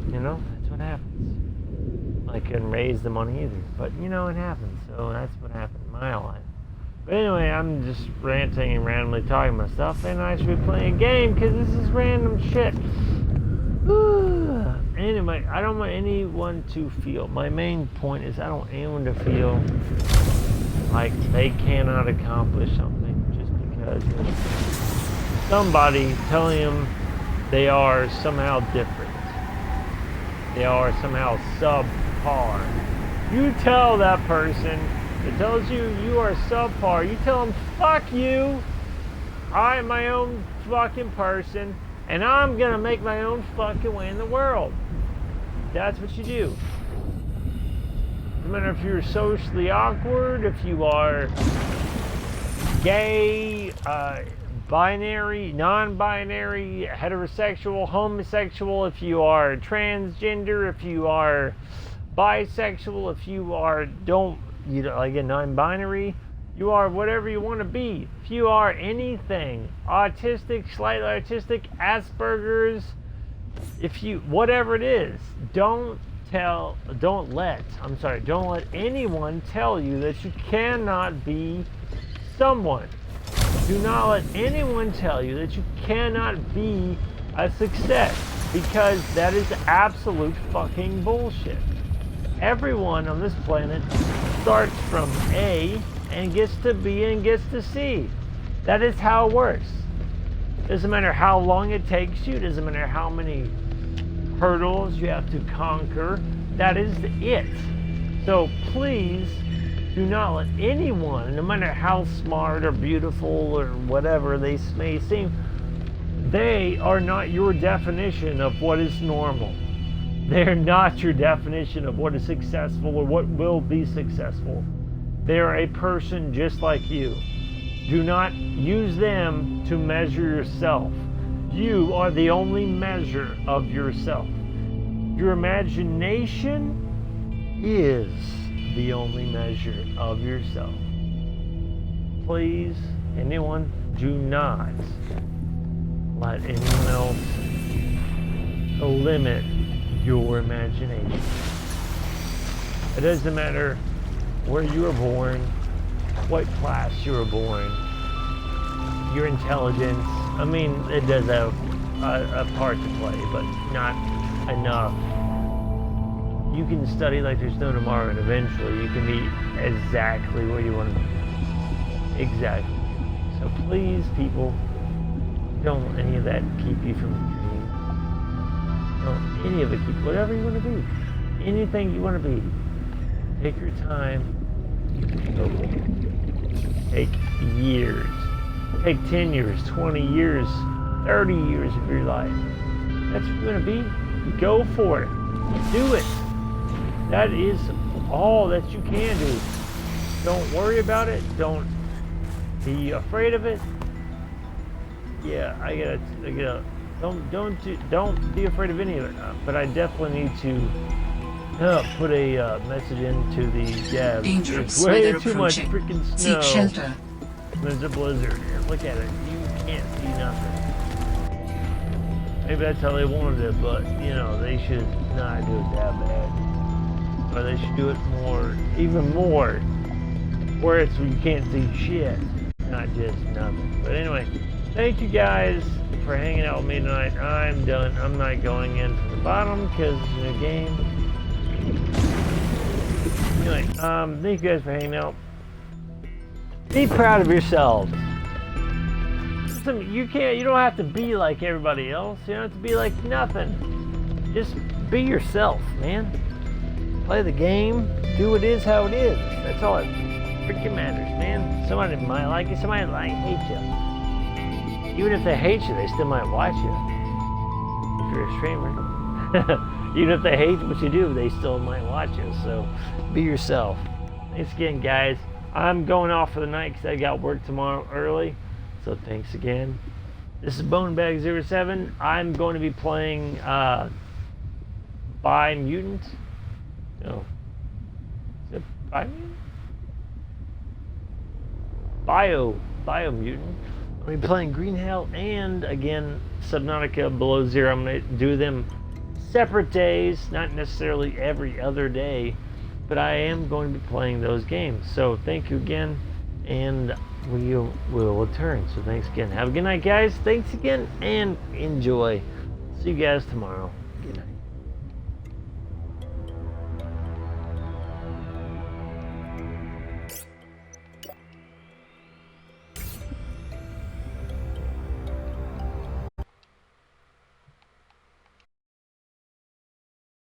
That's what happens. I couldn't raise the money either. But, it happens. So that's what happened in my life. But anyway, I'm just ranting and randomly talking about stuff, and I should be playing a game because this is random shit. Anyway, I don't want anyone to feel, my main point is I don't want anyone to feel like they cannot accomplish something just because of somebody telling them they are somehow different. They are somehow subpar. You tell that person that tells you you are subpar, you tell them, fuck you, I am my own fucking person, and I'm gonna make my own fucking way in the world. That's what you do. No matter if you're socially awkward, if you are gay, binary, non-binary, heterosexual, homosexual, if you are transgender, if you are bisexual, if you are non-binary, you are whatever you want to be. If you are anything, autistic, slightly autistic, Asperger's, whatever it is, don't let anyone tell you that you cannot be someone. Do not let anyone tell you that you cannot be a success, because that is absolute fucking bullshit. Everyone on this planet starts from A and gets to B and gets to C. That is how it works. Doesn't matter how long it takes you, doesn't matter how many hurdles you have to conquer. That is it. So please do not let anyone, no matter how smart or beautiful or whatever they may seem, they are not your definition of what is normal. They're not your definition of what is successful or what will be successful. They're a person just like you. Do not use them to measure yourself. You are the only measure of yourself. Your imagination is the only measure of yourself. Please, anyone, do not let anyone else limit your imagination. It doesn't matter where you were born, what class you were born, your intelligence. I mean, it does have a part to play, but not enough. You can study like there's no tomorrow, and eventually you can be exactly where you want to be. Exactly. So please, people, don't let any of that keep you from the dream. Don't any of it keep, whatever you want to be, anything you want to be. Take your time. Go for it. Take years. Take 10 years, 20 years, 30 years of your life. That's what you're going to be. Go for it. Do it. That is all that you can do. Don't worry about it. Don't be afraid of it. Yeah, don't be afraid of any of it. But I definitely need to put a message into the devs. Dangerous There's way weather too much approaching. freaking Seek snow. shelter. There's a blizzard. Look at it. You can't see nothing. Maybe that's how they wanted it, but you know, they should not do it that bad. Or they should do it more, even more, where it's you can't see shit, not just nothing. But anyway, thank you guys for hanging out with me tonight. I'm done. I'm not going in from the bottom because it's a new game. Anyway, thank you guys for hanging out. Be proud of yourselves. Listen, you don't have to be like everybody else. You don't have to be like nothing. Just be yourself, man. Play the game. Do it is how it is. That's all it freaking matters, man. Somebody might like you. Somebody might hate you. Even if they hate you, they still might watch you. If you're a streamer. Even if they hate what you do, they still might watch you. So be yourself. Thanks again, guys. I'm going off for the night because I got work tomorrow early. So thanks again. This is Bonebag07. I'm going to be playing Biomutant. No. Is it Biomutant? Biomutant. I'm going to be playing Green Hell and, again, Subnautica Below Zero. I'm going to do them separate days, not necessarily every other day, but I am going to be playing those games. So thank you again, and we will return. So thanks again. Have a good night, guys. Thanks again, and enjoy. See you guys tomorrow. Good night.